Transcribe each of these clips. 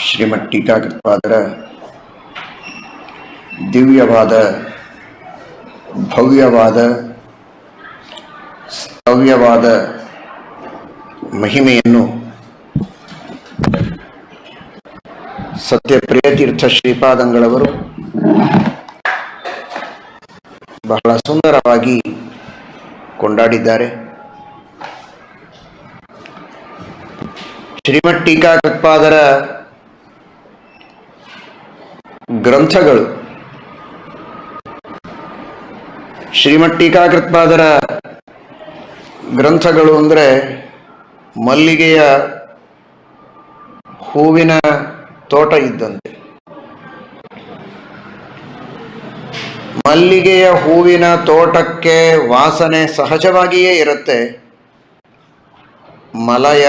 ಶ್ರೀಮಠ್ ಟೀಕಾಕೃತ್ಪಾದರ ದಿವ್ಯವಾದ ಭವ್ಯವಾದ ಸ್ತವ್ಯವಾದ ಮಹಿಮೆಯನ್ನು ಸತ್ಯಪ್ರಿಯತೀರ್ಥ ಶ್ರೀಪಾದಂಗಳವರು ಬಹಳ ಸುಂದರವಾಗಿ ಕೊಂಡಾಡಿದ್ದಾರೆ. ಶ್ರೀಮಠ್ ಟೀಕಾಕೃತ್ಪಾದರ ಗ್ರಂಥಗಳು, ಶ್ರೀಮಠ್ ಟೀಕಾಕೃತ್ಪಾದರ ಗ್ರಂಥಗಳು ಅಂದರೆ ಮಲ್ಲಿಗೆಯ ಹೂವಿನ ತೋಟ ಇದ್ದಂತೆ. ಮಲ್ಲಿಗೆಯ ಹೂವಿನ ತೋಟಕ್ಕೆ ವಾಸನೆ ಸಹಜವಾಗಿಯೇ ಇರುತ್ತೆ. ಮಲಯ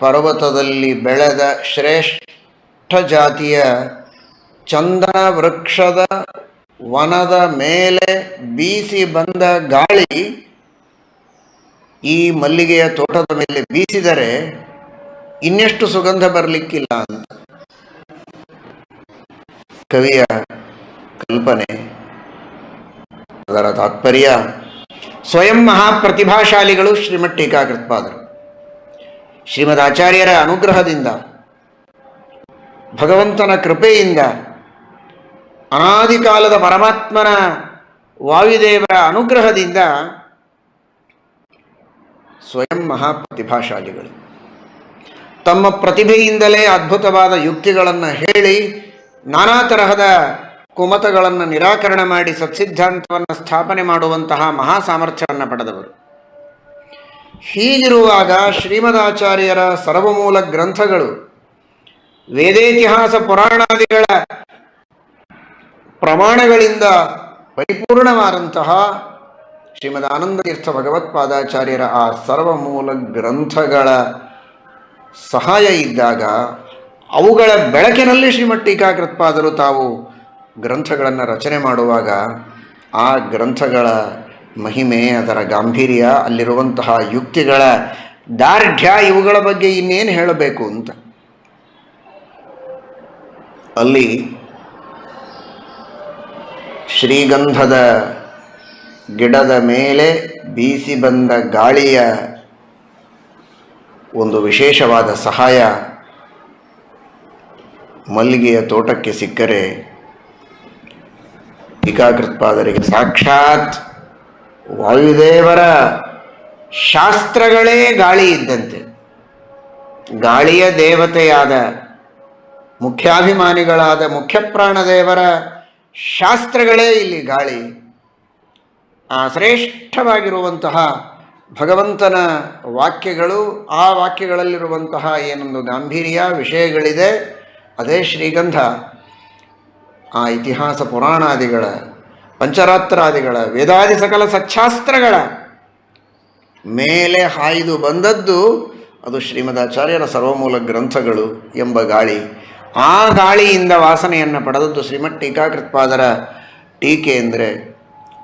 ಪರ್ವತದಲ್ಲಿ ಬೆಳೆದ ಶ್ರೇಷ್ಠ ಜಾತಿಯ ಚಂದನ ವೃಕ್ಷದ ವನದ ಮೇಲೆ ಬೀಸಿ ಬಂದ ಗಾಳಿ ಈ ಮಲ್ಲಿಗೆಯ ತೋಟದ ಮೇಲೆ ಬೀಸಿದರೆ ಇನ್ನೆಷ್ಟು ಸುಗಂಧ ಬರಲಿಕ್ಕಿಲ್ಲ ಅಂತ ಕವಿಯ ಕಲ್ಪನೆ. ಅದರ ತಾತ್ಪರ್ಯ, ಸ್ವಯಂ ಮಹಾಪ್ರತಿಭಾಶಾಲಿಗಳು ಶ್ರೀಮಠ್ ಟೀಕಾಕೃತ್ಪಾದರು. ಶ್ರೀಮದ್ ಆಚಾರ್ಯರ ಅನುಗ್ರಹದಿಂದ, ಭಗವಂತನ ಕೃಪೆಯಿಂದ, ಅನಾದಿ ಕಾಲದ ಪರಮಾತ್ಮನ ವಾಯುದೇವರ ಅನುಗ್ರಹದಿಂದ ಸ್ವಯಂ ಮಹಾಪ್ರತಿಭಾಶಾಲಿಗಳು ತಮ್ಮ ಪ್ರತಿಭೆಯಿಂದಲೇ ಅದ್ಭುತವಾದ ಯುಕ್ತಿಗಳನ್ನು ಹೇಳಿ ನಾನಾ ತರಹದ ಕುಮತಗಳನ್ನು ನಿರಾಕರಣೆ ಮಾಡಿ ಸತ್ಸಿದ್ಧಾಂತವನ್ನು ಸ್ಥಾಪನೆ ಮಾಡುವಂತಹ ಮಹಾ ಸಾಮರ್ಥ್ಯವನ್ನು ಪಡೆದವರು. ಹೀಗಿರುವಾಗ ಶ್ರೀಮದಾಚಾರ್ಯರ ಸರ್ವಮೂಲ ಗ್ರಂಥಗಳು ವೇದೇತಿಹಾಸ ಪುರಾಣಾದಿಗಳ ಪ್ರಮಾಣಗಳಿಂದ ಪರಿಪೂರ್ಣವಾದಂತಹ ಶ್ರೀಮದ್ ಆನಂದತೀರ್ಥ ಭಗವತ್ಪಾದಾಚಾರ್ಯರ ಆ ಸರ್ವಮೂಲ ಗ್ರಂಥಗಳ ಸಹಾಯ ಇದ್ದಾಗ ಅವುಗಳ ಬೆಳಕಿನಲ್ಲಿ ಶ್ರೀಮಠ್ ಟೀಕಾಕೃತ್ಪಾದರು ತಾವು ಗ್ರಂಥಗಳನ್ನು ರಚನೆ ಮಾಡುವಾಗ ಆ ಗ್ರಂಥಗಳ ಮಹಿಮೆ, ಅದರ ಗಾಂಭೀರ್ಯ, ಅಲ್ಲಿರುವಂತಹ ಯುಕ್ತಿಗಳ ದಾರ್ಢ್ಯ, ಇವುಗಳ ಬಗ್ಗೆ ಇನ್ನೇನು ಹೇಳಬೇಕು ಅಂತ. ಅಲ್ಲಿ ಶ್ರೀಗಂಧದ ಗಿಡದ ಮೇಲೆ ಬೀಸಿ ಬಂದ ಗಾಳಿಯ ಒಂದು ವಿಶೇಷವಾದ ಸಹಾಯ ಮಲ್ಲಿಗೆಯ ತೋಟಕ್ಕೆ ಸಿಕ್ಕರೆ ಟೀಕಾಕೃತ್ಪಾದರಿಗೆ ಸಾಕ್ಷಾತ್ ವಾಯುದೇವರ ಶಾಸ್ತ್ರಗಳೇ ಗಾಳಿ ಇದ್ದಂತೆ. ಗಾಳಿಯ ದೇವತೆಯಾದ ಮುಖ್ಯಾಭಿಮಾನಿಗಳಾದ ಮುಖ್ಯಪ್ರಾಣದೇವರ ಶಾಸ್ತ್ರಗಳೇ ಇಲ್ಲಿ ಗಾಳಿ. ಆ ಶ್ರೇಷ್ಠವಾಗಿರುವಂತಹ ಭಗವಂತನ ವಾಕ್ಯಗಳು, ಆ ವಾಕ್ಯಗಳಲ್ಲಿರುವಂತಹ ಏನೊಂದು ಗಾಂಭೀರ್ಯ ವಿಷಯಗಳಿದೆ, ಅದೇ ಶ್ರೀಗಂಧ. ಆ ಇತಿಹಾಸ ಪುರಾಣಾದಿಗಳ, ಪಂಚರಾತ್ರಾದಿಗಳ, ವೇದಾದಿ ಸಕಲ ಸಚ್ಛಾಸ್ತ್ರಗಳ ಮೇಲೆ ಹಾಯ್ದು ಬಂದದ್ದು ಅದು ಶ್ರೀಮದಾಚಾರ್ಯರ ಸರ್ವಮೂಲ ಗ್ರಂಥಗಳು ಎಂಬ ಗಾಳಿ. ಆ ಗಾಳಿಯಿಂದ ವಾಸನೆಯನ್ನು ಪಡೆದದ್ದು ಶ್ರೀಮಠ್ ಟೀಕಾಕೃತ್ಪಾದರ ಟೀಕೆ ಅಂದರೆ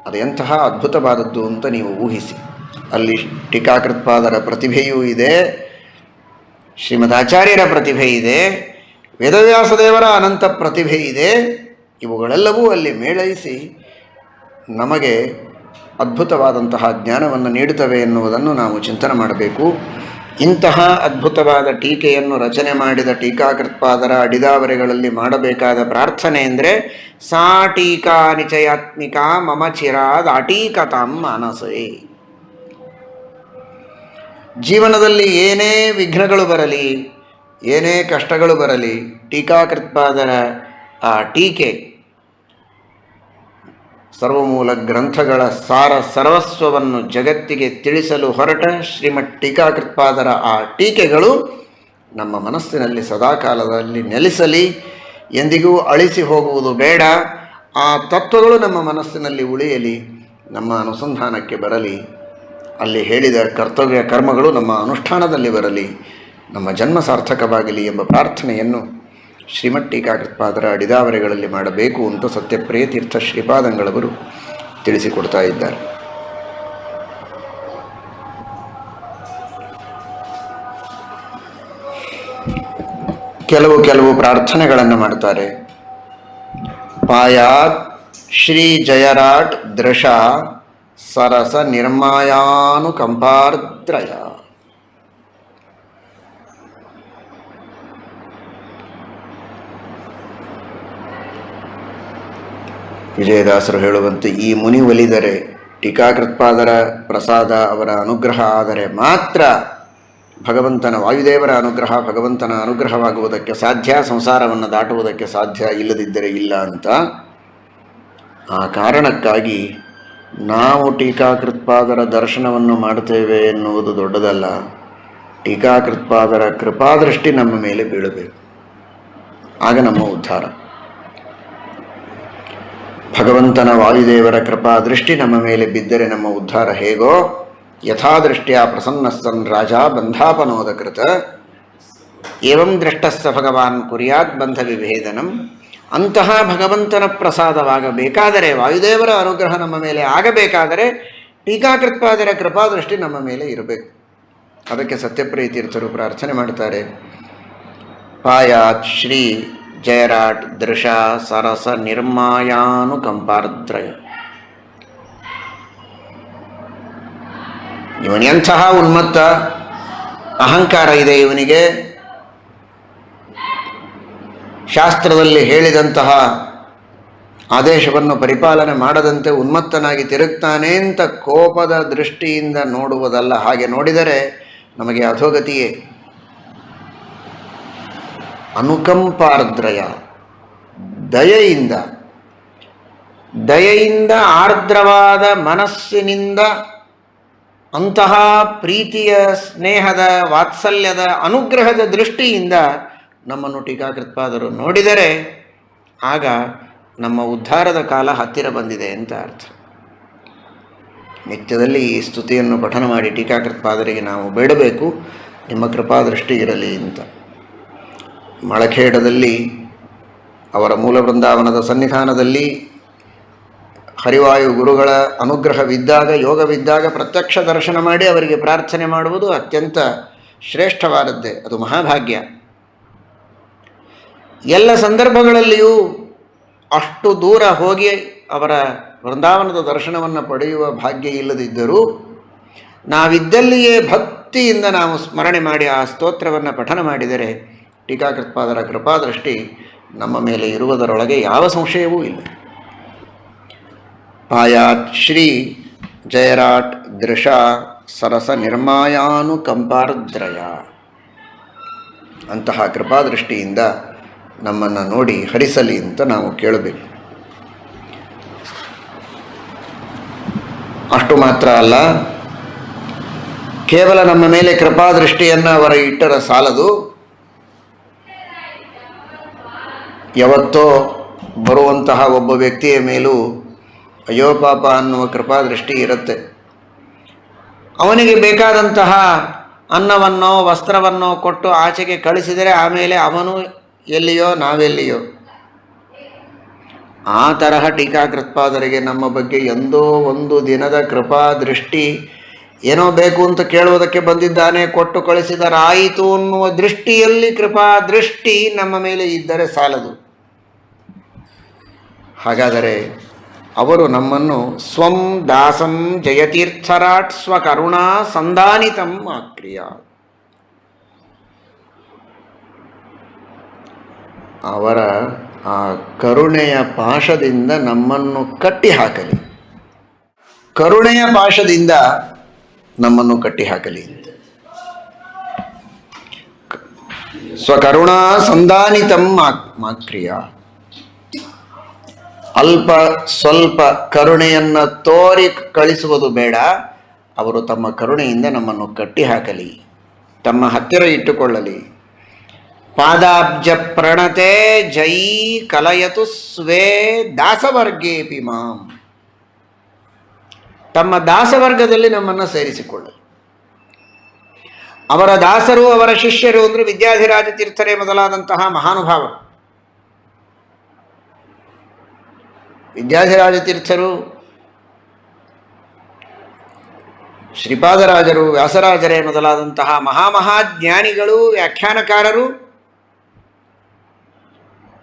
ಅದು ಎಂತಹ ಅದ್ಭುತವಾದದ್ದು ಅಂತ ನೀವು ಊಹಿಸಿ. ಅಲ್ಲಿ ಟೀಕಾಕೃತ್ಪಾದರ ಪ್ರತಿಭೆಯೂ ಇದೆ, ಶ್ರೀಮದಾಚಾರ್ಯರ ಪ್ರತಿಭೆ ಇದೆ, ವೇದವ್ಯಾಸದೇವರ ಅನಂತ ಪ್ರತಿಭೆ ಇದೆ. ಇವುಗಳೆಲ್ಲವೂ ಅಲ್ಲಿ ಮೇಳೈಸಿ ನಮಗೆ ಅದ್ಭುತವಾದಂತಹ ಜ್ಞಾನವನ್ನು ನೀಡುತ್ತವೆ ಎನ್ನುವುದನ್ನು ನಾವು ಚಿಂತನೆ ಮಾಡಬೇಕು. ಇಂತಹ ಅದ್ಭುತವಾದ ಟೀಕೆಯನ್ನು ರಚನೆ ಮಾಡಿದ ಟೀಕಾಕೃತ್ಪಾದರ ಅಡಿದಾವರೆಗಳಲ್ಲಿ ಮಾಡಬೇಕಾದ ಪ್ರಾರ್ಥನೆ ಅಂದರೆ, ಸಾ ಟೀಕಾ ನಿಚಯಾತ್ಮಿಕ ಮಮ ಚಿರಾದ್ ಅಟೀಕತಾಂ ಮಾನಸೇ. ಜೀವನದಲ್ಲಿ ಏನೇ ವಿಘ್ನಗಳು ಬರಲಿ, ಏನೇ ಕಷ್ಟಗಳು ಬರಲಿ, ಟೀಕಾಕೃತ್ಪಾದರ ಆ ಟೀಕೆ, ಸರ್ವಮೂಲ ಗ್ರಂಥಗಳ ಸಾರ ಸರ್ವಸ್ವವನ್ನು ಜಗತ್ತಿಗೆ ತಿಳಿಸಲು ಹೊರಟ ಶ್ರೀಮಠ್ ಟೀಕಾಕೃತ್ಪಾದರ ಆ ಟೀಕೆಗಳು ನಮ್ಮ ಮನಸ್ಸಿನಲ್ಲಿ ಸದಾಕಾಲದಲ್ಲಿ ನೆಲೆಸಲಿ, ಎಂದಿಗೂ ಅಳಿಸಿ ಹೋಗುವುದು ಬೇಡ. ಆ ತತ್ವಗಳು ನಮ್ಮ ಮನಸ್ಸಿನಲ್ಲಿ ಉಳಿಯಲಿ, ನಮ್ಮ ಅನುಸಂಧಾನಕ್ಕೆ ಬರಲಿ. ಅಲ್ಲಿ ಹೇಳಿದ ಕರ್ತವ್ಯ ಕರ್ಮಗಳು ನಮ್ಮ ಅನುಷ್ಠಾನದಲ್ಲಿ ಬರಲಿ, ನಮ್ಮ ಜನ್ಮ ಸಾರ್ಥಕವಾಗಲಿ ಎಂಬ ಪ್ರಾರ್ಥನೆಯನ್ನು ಶ್ರೀಮಠ್ ಟೀಕಾಕೃತ್ಪಾದರ ಅಡಿದಾವರೆಗಳಲ್ಲಿ ಮಾಡಬೇಕು ಅಂತ ಸತ್ಯಪ್ರಿಯತೀರ್ಥ ಶ್ರೀಪಾದಂಗಳವರು ತಿಳಿಸಿಕೊಡ್ತಾ ಇದ್ದಾರೆ. ಕೆಲವು ಪ್ರಾರ್ಥನೆಗಳನ್ನು ಮಾಡ್ತಾರೆ. ಪಾಯಾತ್ ಶ್ರೀ ಜಯರಾಟ್ ದೃಶ ಸರಸ ನಿರ್ಮಾಯಾನುಕಂಪಾರ್ದ್ರಯ. ವಿಜಯದಾಸರು ಹೇಳುವಂತೆ ಈ ಮುನಿ ಒಲಿದರೆ, ಟೀಕಾಕೃತ್ಪಾದರ ಪ್ರಸಾದ ಅವರ ಅನುಗ್ರಹ ಆದರೆ ಮಾತ್ರ ಭಗವಂತನ ವಾಯುದೇವರ ಅನುಗ್ರಹ, ಭಗವಂತನ ಅನುಗ್ರಹವಾಗುವುದಕ್ಕೆ ಸಾಧ್ಯ, ಸಂಸಾರವನ್ನು ದಾಟುವುದಕ್ಕೆ ಸಾಧ್ಯ, ಇಲ್ಲದಿದ್ದರೆ ಇಲ್ಲ ಅಂತ. ಆ ಕಾರಣಕ್ಕಾಗಿ ನಾವು ಟೀಕಾಕೃತ್ಪಾದರ ದರ್ಶನವನ್ನು ಮಾಡ್ತೇವೆ ಎನ್ನುವುದು ದೊಡ್ಡದಲ್ಲ. ಟೀಕಾಕೃತ್ಪಾದರ ಕೃಪಾದೃಷ್ಟಿ ನಮ್ಮ ಮೇಲೆ ಬೀಳಬೇಕು, ಆಗ ನಮ್ಮ ಉದ್ಧಾರ. ಭಗವಂತನ ವಾಯುದೇವರ ಕೃಪಾದೃಷ್ಟಿ ನಮ್ಮ ಮೇಲೆ ಬಿದ್ದರೆ ನಮ್ಮ ಉದ್ಧಾರ ಹೇಗೋ, ಯಥಾದೃಷ್ಟ್ಯ ಪ್ರಸನ್ನಸ್ತನ್ ರಾಜ ಬಂಧಾಪನೋದಕೃತ ಏವಂ ದೃಷ್ಟಸ್ಥ ಭಗವಾನ್ ಕುರ್ಯಾತ್ ಬಂಧ ವಿಭೇದನಂ. ಅಂತಹ ಭಗವಂತನ ಪ್ರಸಾದವಾಗಬೇಕಾದರೆ, ವಾಯುದೇವರ ಅನುಗ್ರಹ ನಮ್ಮ ಮೇಲೆ ಆಗಬೇಕಾದರೆ ಟೀಕಾಕೃತ್ಪಾದರ ಕೃಪಾದೃಷ್ಟಿ ನಮ್ಮ ಮೇಲೆ ಇರಬೇಕು. ಅದಕ್ಕೆ ಸತ್ಯಪ್ರಿಯ ತೀರ್ಥರು ಪ್ರಾರ್ಥನೆ ಮಾಡ್ತಾರೆ. ಪಾಯಾತ್ ಶ್ರೀ ಜಯರಾಟ್ ದೃಶ ಸರಸ ನಿರ್ಮಾಯಾನುಕಂಪಾರ್ದ್ರಯ. ಇವನೆಂತಹ ಉನ್ಮತ್ತ ಅಹಂಕಾರ ಇದೆ ಇವನಿಗೆ, ಶಾಸ್ತ್ರದಲ್ಲಿ ಹೇಳಿದಂತಹ ಆದೇಶವನ್ನು ಪರಿಪಾಲನೆ ಮಾಡದಂತೆ ಉನ್ಮತ್ತನಾಗಿ ತಿರುಗ್ತಾನೆ ಅಂತ ಕೋಪದ ದೃಷ್ಟಿಯಿಂದ ನೋಡುವುದಲ್ಲ. ಹಾಗೆ ನೋಡಿದರೆ ನಮಗೆ ಅಧೋಗತಿಯೇ. ಅನುಕಂಪಾರ್ದ್ರಯ, ದಯೆಯಿಂದ ಆರ್ದ್ರವಾದ ಮನಸ್ಸಿನಿಂದ, ಅಂತಹ ಪ್ರೀತಿಯ, ಸ್ನೇಹದ, ವಾತ್ಸಲ್ಯದ, ಅನುಗ್ರಹದ ದೃಷ್ಟಿಯಿಂದ ನಮ್ಮನ್ನು ಟೀಕಾಕೃತ್ಪಾದರು ನೋಡಿದರೆ ಆಗ ನಮ್ಮ ಉದ್ಧಾರದ ಕಾಲ ಹತ್ತಿರ ಬಂದಿದೆ ಅಂತ ಅರ್ಥ. ನಿತ್ಯದಲ್ಲಿ ಈ ಸ್ತುತಿಯನ್ನು ಪಠನ ಮಾಡಿ ಟೀಕಾಕೃತ್ಪಾದರಿಗೆ ನಾವು ಬೇಡಬೇಕು, ನಿಮ್ಮ ಕೃಪಾದೃಷ್ಟಿ ಇರಲಿ ಅಂತ. ಮಳಖೇಡದಲ್ಲಿ ಅವರ ಮೂಲ ವೃಂದಾವನದ ಸನ್ನಿಧಾನದಲ್ಲಿ ಹರಿವಾಯು ಗುರುಗಳ ಅನುಗ್ರಹವಿದ್ದಾಗ, ಯೋಗವಿದ್ದಾಗ ಪ್ರತ್ಯಕ್ಷ ದರ್ಶನ ಮಾಡಿ ಅವರಿಗೆ ಪ್ರಾರ್ಥನೆ ಮಾಡುವುದು ಅತ್ಯಂತ ಶ್ರೇಷ್ಠವಾದದ್ದೇ, ಅದು ಮಹಾಭಾಗ್ಯ. ಎಲ್ಲ ಸಂದರ್ಭಗಳಲ್ಲಿಯೂ ಅಷ್ಟು ದೂರ ಹೋಗಿ ಅವರ ವೃಂದಾವನದ ದರ್ಶನವನ್ನು ಪಡೆಯುವ ಭಾಗ್ಯ ಇಲ್ಲದಿದ್ದರೂ ನಾವಿದ್ದಲ್ಲಿಯೇ ಭಕ್ತಿಯಿಂದ ನಾವು ಸ್ಮರಣೆ ಮಾಡಿ ಆ ಸ್ತೋತ್ರವನ್ನು ಪಠನ ಮಾಡಿದರೆ ಟೀಕಾಕೃತ್ಪಾದರ ಕೃಪಾದೃಷ್ಟಿ ನಮ್ಮ ಮೇಲೆ ಇರುವುದರೊಳಗೆ ಯಾವ ಸಂಶಯವೂ ಇಲ್ಲ. ಪಾಯಾತ್ ಶ್ರೀ ಜಯರಾಟ್ ದೃಶ ಸರಸ ನಿರ್ಮಾಯಾನುಕಂಪಾರ್ದ್ರಯ. ಅಂತಹ ಕೃಪಾದೃಷ್ಟಿಯಿಂದ ನಮ್ಮನ್ನು ನೋಡಿ ಹರಿಸಲಿ ಅಂತ ನಾವು ಕೇಳಬೇಕು. ಅಷ್ಟು ಮಾತ್ರ ಅಲ್ಲ, ಕೇವಲ ನಮ್ಮ ಮೇಲೆ ಕೃಪಾದೃಷ್ಟಿಯನ್ನು ಅವರ ಇಟ್ಟರ ಸಾಲದು. ಯಾವತ್ತೋ ಬರುವಂತಹ ಒಬ್ಬ ವ್ಯಕ್ತಿಯ ಮೇಲೂ ಅಯ್ಯೋ ಪಾಪ ಅನ್ನುವ ಕೃಪಾದೃಷ್ಟಿ ಇರುತ್ತೆ. ಅವನಿಗೆ ಬೇಕಾದಂತಹ ಅನ್ನವನ್ನೋ ವಸ್ತ್ರವನ್ನೋ ಕೊಟ್ಟು ಆಚೆಗೆ ಕಳಿಸಿದರೆ ಆಮೇಲೆ ಅವನು ಎಲ್ಲಿಯೋ ನಾವೆಲ್ಲಿಯೋ. ಆ ತರಹ ಟೀಕಾಕೃತ್ಪಾದರಿಗೆ ನಮ್ಮ ಬಗ್ಗೆ ಎಂದೋ ಒಂದು ದಿನದ ಕೃಪಾದೃಷ್ಟಿ, ಏನೋ ಬೇಕು ಅಂತ ಕೇಳುವುದಕ್ಕೆ ಬಂದಿದ್ದಾನೆ, ಕೊಟ್ಟು ಕಳಿಸಿದರಾಯಿತು ಅನ್ನುವ ದೃಷ್ಟಿಯಲ್ಲಿ ಕೃಪಾದೃಷ್ಟಿ ನಮ್ಮ ಮೇಲೆ ಇದ್ದರೆ ಸಾಲದು. ಹಾಗಾದರೆ ಅವರು ನಮ್ಮನ್ನು ಸ್ವಂ ದಾಸಂ ಜಯತೀರ್ಥರಾಟ್ ಸ್ವಕರುಣಾ ಸಂಧಾನಿತಂ ಆಕ್ರಿಯ. ಅವರ ಆ ಕರುಣೆಯ ಪಾಶದಿಂದ ನಮ್ಮನ್ನು ಕಟ್ಟಿ ಹಾಕಲಿ, ಕರುಣೆಯ ಪಾಶದಿಂದ ನಮ್ಮನ್ನು ಕಟ್ಟಿ ಹಾಕಲಿ. ಸ್ವಕರುಣಾ ಸಂಧಾನಿತಂ ಆಕ್ರಿಯ. ಅಲ್ಪ ಸ್ವಲ್ಪ ಕರುಣೆಯನ್ನು ತೋರಿ ಕಳಿಸುವುದು ಬೇಡ, ಅವರು ತಮ್ಮ ಕರುಣೆಯಿಂದ ನಮ್ಮನ್ನು ಕಟ್ಟಿ ಹಾಕಲಿ, ತಮ್ಮ ಹತ್ತಿರ ಇಟ್ಟುಕೊಳ್ಳಲಿ. ಪಾದಾಬ್ಜ ಪ್ರಣತೆ ಜೈ ಕಲಯತು ಸ್ವೇ ದಾಸವರ್ಗೇಪಿ ಮಾಂ. ತಮ್ಮ ದಾಸವರ್ಗದಲ್ಲಿ ನಮ್ಮನ್ನು ಸೇರಿಸಿಕೊಳ್ಳಲಿ. ಅವರ ದಾಸರು, ಅವರ ಶಿಷ್ಯರು ಅಂದರೆ ವಿದ್ಯಾಧಿರಾಜ ತೀರ್ಥರೇ ಮೊದಲಾದಂತಹ ಮಹಾನುಭಾವರು. ವಿದ್ಯಾಧಿರಾಜ ತೀರ್ಥರು, ಶ್ರೀಪಾದರಾಜರು, ವ್ಯಾಸರಾಜರೇ ಮೊದಲಾದಂತಹ ಮಹಾಮಹಾಜ್ಞಾನಿಗಳು, ವ್ಯಾಖ್ಯಾನಕಾರರು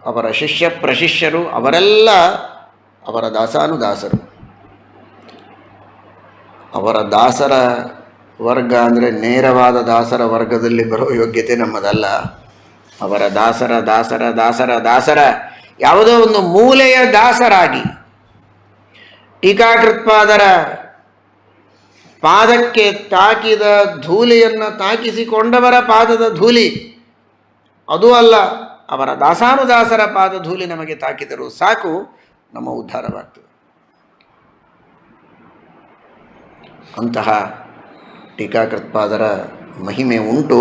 ಅವರ ಶಿಷ್ಯ ಪ್ರಶಿಷ್ಯರು ಅವರೆಲ್ಲ ಅವರ ದಾಸಾನುದಾಸರು. ಅವರ ದಾಸರ ವರ್ಗ ಅಂದರೆ ನೇರವಾದ ದಾಸರ ವರ್ಗದಲ್ಲಿ ಬರೋ ಯೋಗ್ಯತೆ ನಮ್ಮದಲ್ಲ. ಅವರ ದಾಸರ ದಾಸರ ದಾಸರ ದಾಸರ ಯಾವುದೋ ಒಂದು ಮೂಲೆಯ ದಾಸರಾಗಿ ಟೀಕಾಕೃತ್ಪಾದರ ಪಾದಕ್ಕೆ ತಾಕಿದ ಧೂಳಿಯನ್ನು ತಾಕಿಸಿಕೊಂಡವರ ಪಾದದ ಧೂಳಿ ಅದೂ ಅಲ್ಲ, ಅವರ ದಾಸಾನುದಾಸರ ಪಾದ ಧೂಳಿ ನಮಗೆ ತಾಕಿದರೂ ಸಾಕು, ನಮ್ಮ ಉದ್ಧಾರವಾಗ್ತದೆ. ಅಂತಹ ಟೀಕಾಕೃತ್ಪಾದರ ಮಹಿಮೆ ಉಂಟು.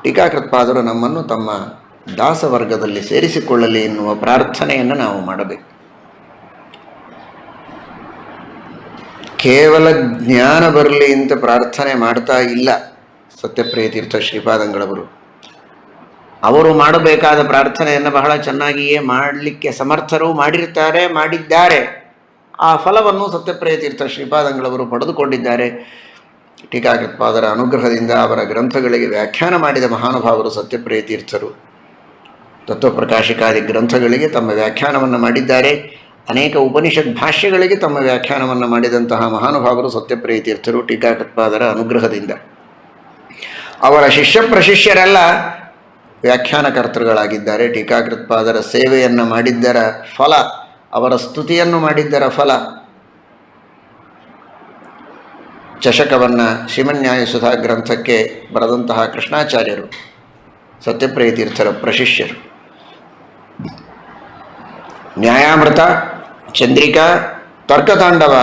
ಟೀಕಾಕೃತ್ಪಾದರು ನಮ್ಮನ್ನು ತಮ್ಮ ದಾಸವರ್ಗದಲ್ಲಿ ಸೇರಿಸಿಕೊಳ್ಳಲಿ ಎನ್ನುವ ಪ್ರಾರ್ಥನೆಯನ್ನು ನಾವು ಮಾಡಬೇಕು. ಕೇವಲ ಜ್ಞಾನ ಬರಲಿ ಅಂತ ಪ್ರಾರ್ಥನೆ ಮಾಡ್ತಾ ಇಲ್ಲ ಸತ್ಯಪ್ರಿಯ ತೀರ್ಥ ಶ್ರೀಪಾದಂಗಳವರು. ಅವರು ಮಾಡಬೇಕಾದ ಪ್ರಾರ್ಥನೆಯನ್ನು ಬಹಳ ಚೆನ್ನಾಗಿಯೇ ಮಾಡಲಿಕ್ಕೆ ಸಮರ್ಥರು, ಮಾಡಿದ್ದಾರೆ. ಆ ಫಲವನ್ನು ಸತ್ಯಪ್ರಿಯ ತೀರ್ಥ ಶ್ರೀಪಾದಂಗಳವರು ಪಡೆದುಕೊಂಡಿದ್ದಾರೆ. ಟೀಕಾಕೃತ್ಪಾದರ ಅನುಗ್ರಹದಿಂದ ಅವರ ಗ್ರಂಥಗಳಿಗೆ ವ್ಯಾಖ್ಯಾನ ಮಾಡಿದ ಮಹಾನುಭಾವರು ಸತ್ಯಪ್ರಿಯ ತೀರ್ಥರು. ತತ್ವಪ್ರಕಾಶಿಕಾದಿ ಗ್ರಂಥಗಳಿಗೆ ತಮ್ಮ ವ್ಯಾಖ್ಯಾನವನ್ನು ಮಾಡಿದ್ದಾರೆ. ಅನೇಕ ಉಪನಿಷತ್ ಭಾಷ್ಯಗಳಿಗೆ ತಮ್ಮ ವ್ಯಾಖ್ಯಾನವನ್ನು ಮಾಡಿದಂತಹ ಮಹಾನುಭಾವರು ಸತ್ಯಪ್ರಿಯ ತೀರ್ಥರು ಟೀಕಾಕೃತ್ಪಾದರ ಅನುಗ್ರಹದಿಂದ. ಅವರ ಶಿಷ್ಯ ಪ್ರಶಿಷ್ಯರೆಲ್ಲ ವ್ಯಾಖ್ಯಾನಕರ್ತೃಗಳಾಗಿದ್ದಾರೆ. ಟೀಕಾಕೃತ್ಪಾದರ ಸೇವೆಯನ್ನು ಮಾಡಿದ್ದರ ಫಲ, ಅವರ ಸ್ತುತಿಯನ್ನು ಮಾಡಿದ್ದರ ಫಲ. ಚಷಕವನ್ನು ಶ್ರೀಮನ್ಯಾಯಸುಧಾ ಗ್ರಂಥಕ್ಕೆ ಬರೆದಂತಹ ಕೃಷ್ಣಾಚಾರ್ಯರು ಸತ್ಯಪ್ರಿಯ ತೀರ್ಥರ ಪ್ರಶಿಷ್ಯರು. ನ್ಯಾಯಾಮೃತ, ಚಂದ್ರಿಕಾ, ತರ್ಕತಾಂಡವ,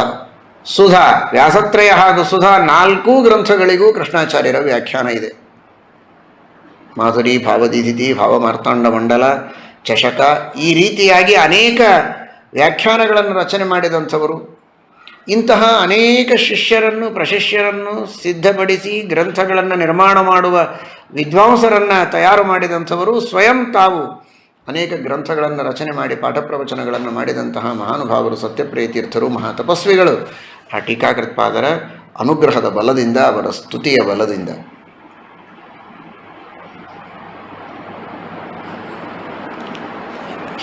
ಸುಧಾ, ವ್ಯಾಸತ್ರಯ ಹಾಗೂ ಸುಧಾ 4 ಗ್ರಂಥಗಳಿಗೂ ಕೃಷ್ಣಾಚಾರ್ಯರ ವ್ಯಾಖ್ಯಾನ ಇದೆ. ಮಾಧುರಿ, ಭಾವದಿಧಿತಿ, ಭಾವಮಾರ್ತಾಂಡ ಮಂಡಲ, ಚಷಕ, ಈ ರೀತಿಯಾಗಿ ಅನೇಕ ವ್ಯಾಖ್ಯಾನಗಳನ್ನು ರಚನೆ ಮಾಡಿದಂಥವರು. ಇಂತಹ ಅನೇಕ ಶಿಷ್ಯರನ್ನು ಪ್ರಶಿಷ್ಯರನ್ನು ಸಿದ್ಧಪಡಿಸಿ ಗ್ರಂಥಗಳನ್ನು ನಿರ್ಮಾಣ ಮಾಡುವ ವಿದ್ವಾಂಸರನ್ನು ತಯಾರು ಮಾಡಿದಂಥವರು. ಸ್ವಯಂ ತಾವು ಅನೇಕ ಗ್ರಂಥಗಳನ್ನು ರಚನೆ ಮಾಡಿ ಪಾಠ ಪ್ರವಚನಗಳನ್ನು ಮಾಡಿದಂತಹ ಮಹಾನುಭಾವರು ಸತ್ಯಪ್ರಿಯ ತೀರ್ಥರು, ಮಹಾತಪಸ್ವಿಗಳು. ಆ ಟೀಕಾಕೃತ್ಪಾದರ ಅನುಗ್ರಹದ ಬಲದಿಂದ, ಅವರ ಸ್ತುತಿಯ ಬಲದಿಂದ.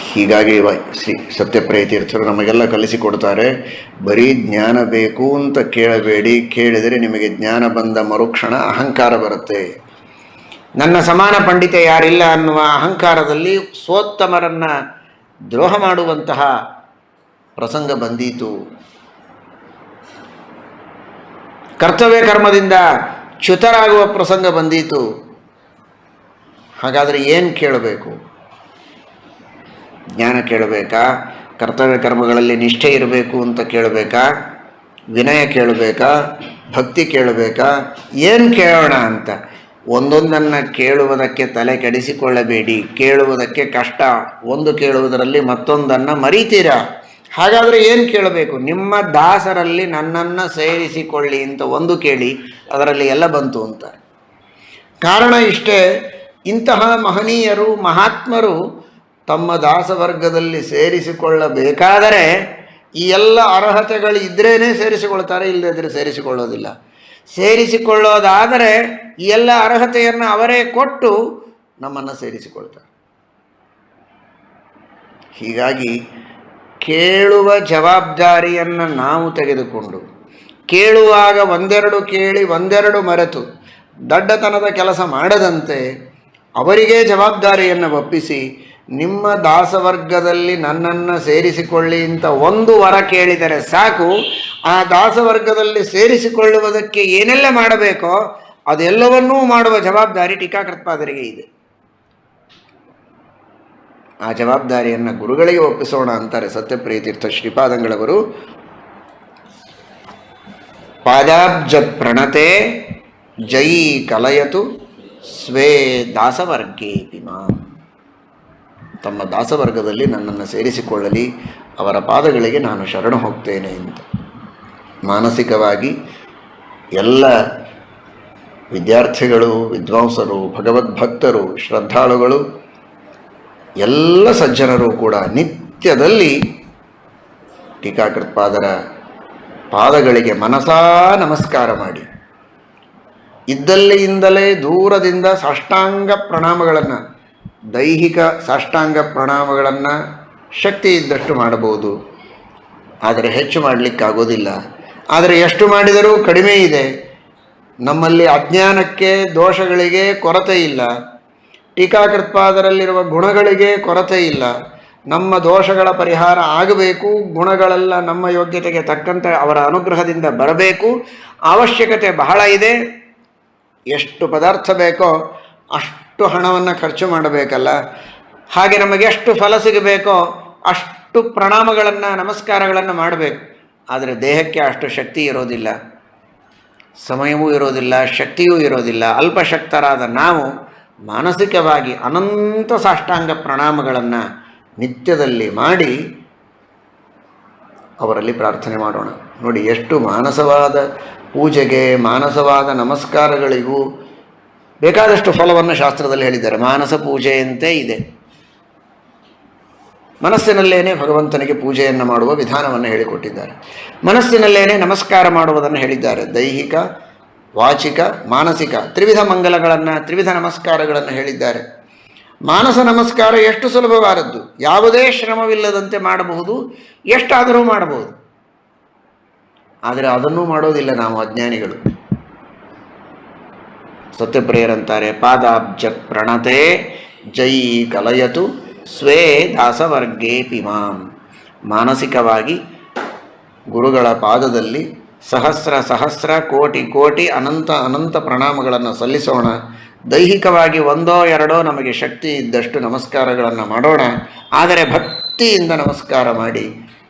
ಹೀಗಾಗಿ ಶ್ರೀ ಸತ್ಯಪ್ರಿಯ ತೀರ್ಥರು ನಮಗೆಲ್ಲ ಕಲಿಸಿಕೊಡ್ತಾರೆ, ಬರೀ ಜ್ಞಾನ ಬೇಕು ಅಂತ ಕೇಳಬೇಡಿ, ಕೇಳಿದರೆ ನಿಮಗೆ ಜ್ಞಾನ ಬಂದ ಮರುಕ್ಷಣ ಅಹಂಕಾರ ಬರುತ್ತೆ. ನನ್ನ ಸಮಾನ ಪಂಡಿತ ಯಾರಿಲ್ಲ ಅನ್ನುವ ಅಹಂಕಾರದಲ್ಲಿ ಸ್ವೋತ್ತಮರನ್ನು ದ್ರೋಹ ಮಾಡುವಂತಹ ಪ್ರಸಂಗ ಬಂದೀತು. ಕರ್ತವ್ಯ ಕರ್ಮದಿಂದ ಚ್ಯುತರಾಗುವ ಪ್ರಸಂಗ ಬಂದೀತು. ಹಾಗಾದರೆ ಏನು ಕೇಳಬೇಕು? ಜ್ಞಾನ ಕೇಳಬೇಕಾ? ಕರ್ತವ್ಯ ಕರ್ಮಗಳಲ್ಲಿ ನಿಷ್ಠೆ ಇರಬೇಕು ಅಂತ ಕೇಳಬೇಕಾ? ವಿನಯ ಕೇಳಬೇಕಾ? ಭಕ್ತಿ ಕೇಳಬೇಕಾ? ಏನು ಕೇಳೋಣ ಅಂತ ಒಂದೊಂದನ್ನು ಕೇಳುವುದಕ್ಕೆ ತಲೆ ಕೆಡಿಸಿಕೊಳ್ಳಬೇಡಿ. ಕೇಳುವುದಕ್ಕೆ ಕಷ್ಟ, ಒಂದು ಕೇಳುವುದರಲ್ಲಿ ಮತ್ತೊಂದನ್ನು ಮರೀತೀರಾ. ಹಾಗಾದರೆ ಏನು ಕೇಳಬೇಕು? ನಿಮ್ಮ ದಾಸರಲ್ಲಿ ನನ್ನನ್ನು ಸೇರಿಸಿಕೊಳ್ಳಿ ಅಂತ ಒಂದು ಕೇಳಿ, ಅದರಲ್ಲಿ ಎಲ್ಲ ಬಂತು ಅಂತ. ಕಾರಣ ಇಷ್ಟೇ, ಇಂತಹ ಮಹನೀಯರು ಮಹಾತ್ಮರು ತಮ್ಮ ದಾಸವರ್ಗದಲ್ಲಿ ಸೇರಿಸಿಕೊಳ್ಳಬೇಕಾದರೆ ಈ ಎಲ್ಲ ಅರ್ಹತೆಗಳು ಇದ್ರೇ ಸೇರಿಸಿಕೊಳ್ತಾರೆ, ಇಲ್ಲದಿದ್ದರೆ ಸೇರಿಸಿಕೊಳ್ಳೋದಿಲ್ಲ. ಸೇರಿಸಿಕೊಳ್ಳೋದಾದರೆ ಈ ಎಲ್ಲ ಅರ್ಹತೆಯನ್ನು ಅವರೇ ಕೊಟ್ಟು ನಮ್ಮನ್ನು ಸೇರಿಸಿಕೊಳ್ತಾರೆ. ಹೀಗಾಗಿ ಕೇಳುವ ಜವಾಬ್ದಾರಿಯನ್ನು ನಾವು ತೆಗೆದುಕೊಂಡು, ಕೇಳುವಾಗ ಒಂದೆರಡು ಕೇಳಿ ಒಂದೆರಡು ಮರೆತು ದಡ್ಡತನದ ಕೆಲಸ ಮಾಡದಂತೆ ಅವರಿಗೆ ಜವಾಬ್ದಾರಿಯನ್ನು ಒಪ್ಪಿಸಿ, ನಿಮ್ಮ ದಾಸವರ್ಗದಲ್ಲಿ ನನ್ನನ್ನು ಸೇರಿಸಿಕೊಳ್ಳಿ ಅಂತ ಒಂದು ವರ ಕೇಳಿದರೆ ಸಾಕು. ಆ ದಾಸವರ್ಗದಲ್ಲಿ ಸೇರಿಸಿಕೊಳ್ಳುವುದಕ್ಕೆ ಏನೆಲ್ಲ ಮಾಡಬೇಕೋ ಅದೆಲ್ಲವನ್ನೂ ಮಾಡುವ ಜವಾಬ್ದಾರಿ ಟೀಕಾಕೃತ್ಪಾದರಿಗೆ ಇದೆ. ಆ ಜವಾಬ್ದಾರಿಯನ್ನು ಗುರುಗಳಿಗೆ ಒಪ್ಪಿಸೋಣ ಅಂತಾರೆ ಸತ್ಯಪ್ರಿಯ ತೀರ್ಥ ಶ್ರೀಪಾದಂಗಳವರು. ಪಾದಾಬ್ಜ ಪ್ರಣತೆ ಜೈ ಕಲಯತು ಸ್ವೇ ದಾಸವರ್ಗೇಪಿ ಮಾಂ. ತಮ್ಮ ದಾಸವರ್ಗದಲ್ಲಿ ನನ್ನನ್ನು ಸೇರಿಸಿಕೊಳ್ಳಲಿ, ಅವರ ಪಾದಗಳಿಗೆ ನಾನು ಶರಣ ಹೋಗ್ತೇನೆ ಅಂತ ಮಾನಸಿಕವಾಗಿ ಎಲ್ಲ ವಿದ್ಯಾರ್ಥಿಗಳು, ವಿದ್ವಾಂಸರು, ಭಗವದ್ಭಕ್ತರು, ಶ್ರದ್ಧಾಳುಗಳು, ಎಲ್ಲ ಸಜ್ಜನರು ಕೂಡ ನಿತ್ಯದಲ್ಲಿ ಟೀಕಾಕೃತ್ಪಾದರ ಪಾದಗಳಿಗೆ ಮನಸಾ ನಮಸ್ಕಾರ ಮಾಡಿ, ಇದ್ದಲ್ಲಿಯಿಂದಲೇ ದೂರದಿಂದ ಸಾಷ್ಟಾಂಗ ಪ್ರಣಾಮಗಳನ್ನು ದೈಹಿಕ ಸಾಷ್ಟಾಂಗ ಪ್ರಣಾಮಗಳನ್ನು ಶಕ್ತಿ ಇದ್ದಷ್ಟು ಮಾಡಬಹುದು, ಆದರೆ ಹೆಚ್ಚು ಮಾಡಲಿಕ್ಕಾಗೋದಿಲ್ಲ. ಆದರೆ ಎಷ್ಟು ಮಾಡಿದರೂ ಕಡಿಮೆ ಇದೆ. ನಮ್ಮಲ್ಲಿ ಅಜ್ಞಾನಕ್ಕೆ, ದೋಷಗಳಿಗೆ ಕೊರತೆ ಇಲ್ಲ. ಟೀಕಾಕೃತ್ಪಾದರಲ್ಲಿರುವ ಗುಣಗಳಿಗೆ ಕೊರತೆ ಇಲ್ಲ. ನಮ್ಮ ದೋಷಗಳ ಪರಿಹಾರ ಆಗಬೇಕು, ಗುಣಗಳೆಲ್ಲ ನಮ್ಮ ಯೋಗ್ಯತೆಗೆ ತಕ್ಕಂತೆ ಅವರ ಅನುಗ್ರಹದಿಂದ ಬರಬೇಕು. ಅವಶ್ಯಕತೆ ಬಹಳ ಇದೆ. ಎಷ್ಟು ಪದಾರ್ಥ ಬೇಕೋ ಅಷ್ಟು ಹಣವನ್ನು ಖರ್ಚು ಮಾಡಬೇಕಲ್ಲ. ಹಾಗೆ ನಮಗೆ ಎಷ್ಟು ಫಲ ಸಿಗಬೇಕೋ ಅಷ್ಟು ಪ್ರಣಾಮಗಳನ್ನು, ನಮಸ್ಕಾರಗಳನ್ನು ಮಾಡಬೇಕು. ಆದರೆ ದೇಹಕ್ಕೆ ಅಷ್ಟು ಶಕ್ತಿ ಇರೋದಿಲ್ಲ, ಸಮಯವೂ ಇರೋದಿಲ್ಲ, ಶಕ್ತಿಯೂ ಇರೋದಿಲ್ಲ. ಅಲ್ಪಶಕ್ತರಾದ ನಾವು ಮಾನಸಿಕವಾಗಿ ಅನಂತ ಸಾಷ್ಟಾಂಗ ಪ್ರಣಾಮಗಳನ್ನು ನಿತ್ಯದಲ್ಲಿ ಮಾಡಿ ಅವರಲ್ಲಿ ಪ್ರಾರ್ಥನೆ ಮಾಡೋಣ. ನೋಡಿ, ಎಷ್ಟು ಮಾನಸವಾದ ಪೂಜೆಗೆ, ಮಾನಸವಾದ ನಮಸ್ಕಾರಗಳಿಗೂ ಬೇಕಾದಷ್ಟು ಫಲವನ್ನು ಶಾಸ್ತ್ರದಲ್ಲಿ ಹೇಳಿದ್ದಾರೆ. ಮಾನಸ ಪೂಜೆಯಂತೆ ಇದೆ. ಮನಸ್ಸಿನಲ್ಲೇನೆ ಭಗವಂತನಿಗೆ ಪೂಜೆಯನ್ನು ಮಾಡುವ ವಿಧಾನವನ್ನು ಹೇಳಿಕೊಟ್ಟಿದ್ದಾರೆ. ಮನಸ್ಸಿನಲ್ಲೇನೆ ನಮಸ್ಕಾರ ಮಾಡುವುದನ್ನು ಹೇಳಿದ್ದಾರೆ. ದೈಹಿಕ, ವಾಚಿಕ, ಮಾನಸಿಕ ತ್ರಿವಿಧ ಮಂಗಲಗಳನ್ನು, ತ್ರಿವಿಧ ನಮಸ್ಕಾರಗಳನ್ನು ಹೇಳಿದ್ದಾರೆ. ಮಾನಸ ನಮಸ್ಕಾರ ಎಷ್ಟು ಸುಲಭವಾದದ್ದು, ಯಾವುದೇ ಶ್ರಮವಿಲ್ಲದಂತೆ ಮಾಡಬಹುದು, ಎಷ್ಟಾದರೂ ಮಾಡಬಹುದು. ಆದರೆ ಅದನ್ನೂ ಮಾಡೋದಿಲ್ಲ ನಾವು ಅಜ್ಞಾನಿಗಳು. ಸತ್ಯಪ್ರಿಯರಂತಾರೆ, ಪಾದಾಬ್ಜ ಪ್ರಣತೆ ಜೈ ಕಲಯತು ಸ್ವೇ ದಾಸವರ್ಗೇ ಪಿಮಾಂ. ಮಾನಸಿಕವಾಗಿ ಗುರುಗಳ ಪಾದದಲ್ಲಿ ಸಹಸ್ರ ಸಹಸ್ರ ಕೋಟಿ ಕೋಟಿ ಅನಂತ ಅನಂತ ಪ್ರಣಾಮಗಳನ್ನು ಸಲ್ಲಿಸೋಣ. ದೈಹಿಕವಾಗಿ ಒಂದೋ ಎರಡೋ ನಮಗೆ ಶಕ್ತಿ ಇದ್ದಷ್ಟು ನಮಸ್ಕಾರಗಳನ್ನು ಮಾಡೋಣ. ಆದರೆ ಭಕ್ತಿಯಿಂದ ನಮಸ್ಕಾರ ಮಾಡಿ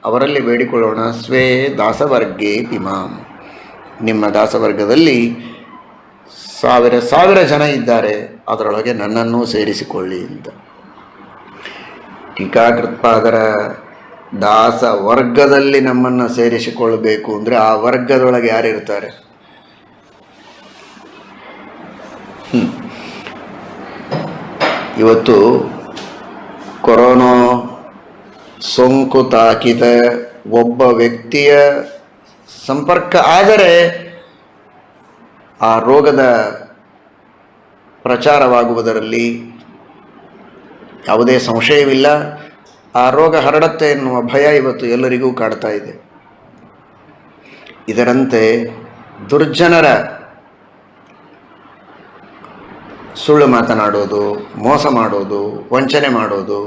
ಅವರಲ್ಲಿ ಬೇಡಿಕೊಳ್ಳೋಣ. ಸ್ವೇ ದಾಸವರ್ಗೇ ಪಿಮಾಂ. ನಿಮ್ಮ ದಾಸವರ್ಗದಲ್ಲಿ ಸಾವಿರ ಸಾವಿರ ಜನ ಇದ್ದಾರೆ, ಅದರೊಳಗೆ ನನ್ನನ್ನೂ ಸೇರಿಸಿಕೊಳ್ಳಿ ಅಂತ. ಟೀಕಾಕೃತ್ಪಾದರ ದಾಸ ವರ್ಗದಲ್ಲಿ ನಮ್ಮನ್ನು ಸೇರಿಸಿಕೊಳ್ಳಬೇಕು ಅಂದರೆ ಆ ವರ್ಗದೊಳಗೆ ಯಾರಿರ್ತಾರೆ? ಇವತ್ತು ಕೊರೋನಾ ಸೋಂಕು ತಾಕಿದ ಒಬ್ಬ ವ್ಯಕ್ತಿಯ ಸಂಪರ್ಕ ಆದರೆ ಆ ರೋಗದ ಪ್ರಚಾರವಾಗುವುದರಲ್ಲಿ ಯಾವುದೇ ಸಂಶಯವಿಲ್ಲ. ಆ ರೋಗ ಹರಡುತ್ತೆ ಎನ್ನುವ ಭಯ ಇವತ್ತು ಎಲ್ಲರಿಗೂ ಕಾಡ್ತಾ ಇದೆ. ಇದರಂತೆ ದುರ್ಜನರ ಸುಳ್ಳು ಮಾತನಾಡೋದು, ಮೋಸ ಮಾಡೋದು, ವಂಚನೆ ಮಾಡೋದು,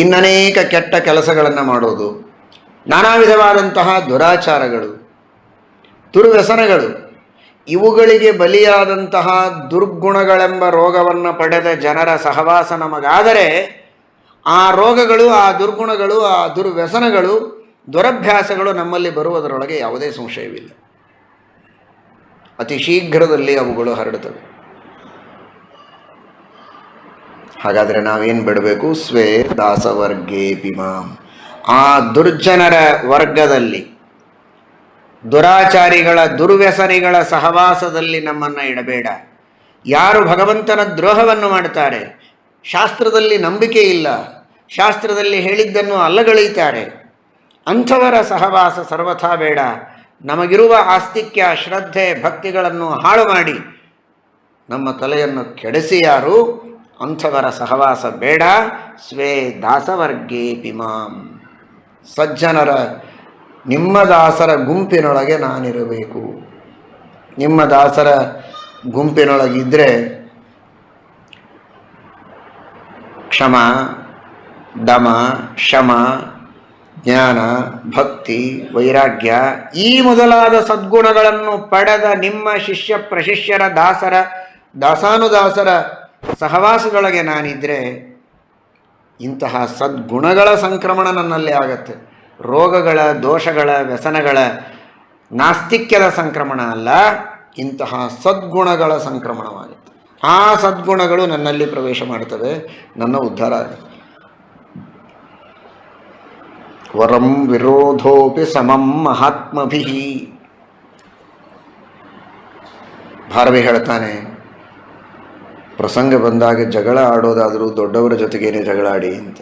ಇನ್ನನೇಕ ಕೆಟ್ಟ ಕೆಲಸಗಳನ್ನು ಮಾಡೋದು, ನಾನಾ ವಿಧವಾದಂತಹ ದುರಾಚಾರಗಳು, ದುರ್ವ್ಯಸನಗಳು, ಇವುಗಳಿಗೆ ಬಲಿಯಾದಂತಹ ದುರ್ಗುಣಗಳೆಂಬ ರೋಗವನ್ನು ಪಡೆದ ಜನರ ಸಹವಾಸ ನಮಗಾದರೆ ಆ ರೋಗಗಳು, ಆ ದುರ್ಗುಣಗಳು, ಆ ದುರ್ವ್ಯಸನಗಳು, ದುರಭ್ಯಾಸಗಳು ನಮ್ಮಲ್ಲಿ ಬರುವುದರೊಳಗೆ ಯಾವುದೇ ಸಂಶಯವಿಲ್ಲ. ಅತಿ ಶೀಘ್ರದಲ್ಲಿ ಅವುಗಳು ಹರಡುತ್ತವೆ. ಹಾಗಾದರೆ ನಾವೇನು ಬಿಡಬೇಕು? ಸ್ವೇ ದಾಸವರ್ಗೇ ಪಿಮಾಂ. ಆ ದುರ್ಜನರ ವರ್ಗದಲ್ಲಿ, ದುರಾಚಾರಿಗಳ, ದುರ್ವ್ಯಸನಿಗಳ ಸಹವಾಸದಲ್ಲಿ ನಮ್ಮನ್ನು ಇಡಬೇಡ. ಯಾರು ಭಗವಂತನ ದ್ರೋಹವನ್ನು ಮಾಡ್ತಾರೆ, ಶಾಸ್ತ್ರದಲ್ಲಿ ನಂಬಿಕೆ ಇಲ್ಲ, ಶಾಸ್ತ್ರದಲ್ಲಿ ಹೇಳಿದ್ದನ್ನು ಅಲ್ಲಗಳೆಯುತ್ತಾರೆ, ಅಂಥವರ ಸಹವಾಸ ಸರ್ವಥಾ ಬೇಡ. ನಮಗಿರುವ ಆಸ್ತಿಕ್ಯ, ಶ್ರದ್ಧೆ, ಭಕ್ತಿಗಳನ್ನು ಹಾಳು ಮಾಡಿ ನಮ್ಮ ತಲೆಯನ್ನು ಕೆಡಿಸಿ ಯಾರು, ಅಂಥವರ ಸಹವಾಸ ಬೇಡ. ಸ್ವೇ ದಾಸವರ್ಗೇ ಪಿಮಾಂ. ಸಜ್ಜನರ, ನಿಮ್ಮ ದಾಸರ ಗುಂಪಿನೊಳಗೆ ನಾನಿರಬೇಕು. ನಿಮ್ಮ ದಾಸರ ಗುಂಪಿನೊಳಗಿದ್ದರೆ ಕ್ಷಮ, ದಮ, ಶಮ, ಜ್ಞಾನ, ಭಕ್ತಿ, ವೈರಾಗ್ಯ ಈ ಮೊದಲಾದ ಸದ್ಗುಣಗಳನ್ನು ಪಡೆದ ನಿಮ್ಮ ಶಿಷ್ಯ ಪ್ರಶಿಷ್ಯರ, ದಾಸರ, ದಾಸಾನುದಾಸರ ಸಹವಾಸದೊಳಗೆ ನಾನಿದ್ದರೆ ಇಂತಹ ಸದ್ಗುಣಗಳ ಸಂಕ್ರಮಣ ನನ್ನಲ್ಲಿ ಆಗತ್ತೆ. ರೋಗಗಳ, ದೋಷಗಳ, ವ್ಯಸನಗಳ, ನಾಸ್ತಿಕ್ಯದ ಸಂಕ್ರಮಣ ಅಲ್ಲ, ಇಂತಹ ಸದ್ಗುಣಗಳ ಸಂಕ್ರಮಣವಾಗುತ್ತೆ. ಆ ಸದ್ಗುಣಗಳು ನನ್ನಲ್ಲಿ ಪ್ರವೇಶ ಮಾಡ್ತವೆ, ನನ್ನ ಉದ್ಧಾರ ಆಗುತ್ತೆ. ವರಂ ವಿರೋಧೋಪಿ ಸಮಂ ಮಹಾತ್ಮಭಿ. ಭಾರವಿ ಹೇಳ್ತಾನೆ, ಪ್ರಸಂಗ ಬಂದಾಗ ಜಗಳ ಆಡೋದಾದರೂ ದೊಡ್ಡವರ ಜೊತೆಗೇನೆ ಜಗಳ ಆಡಿ ಅಂತ.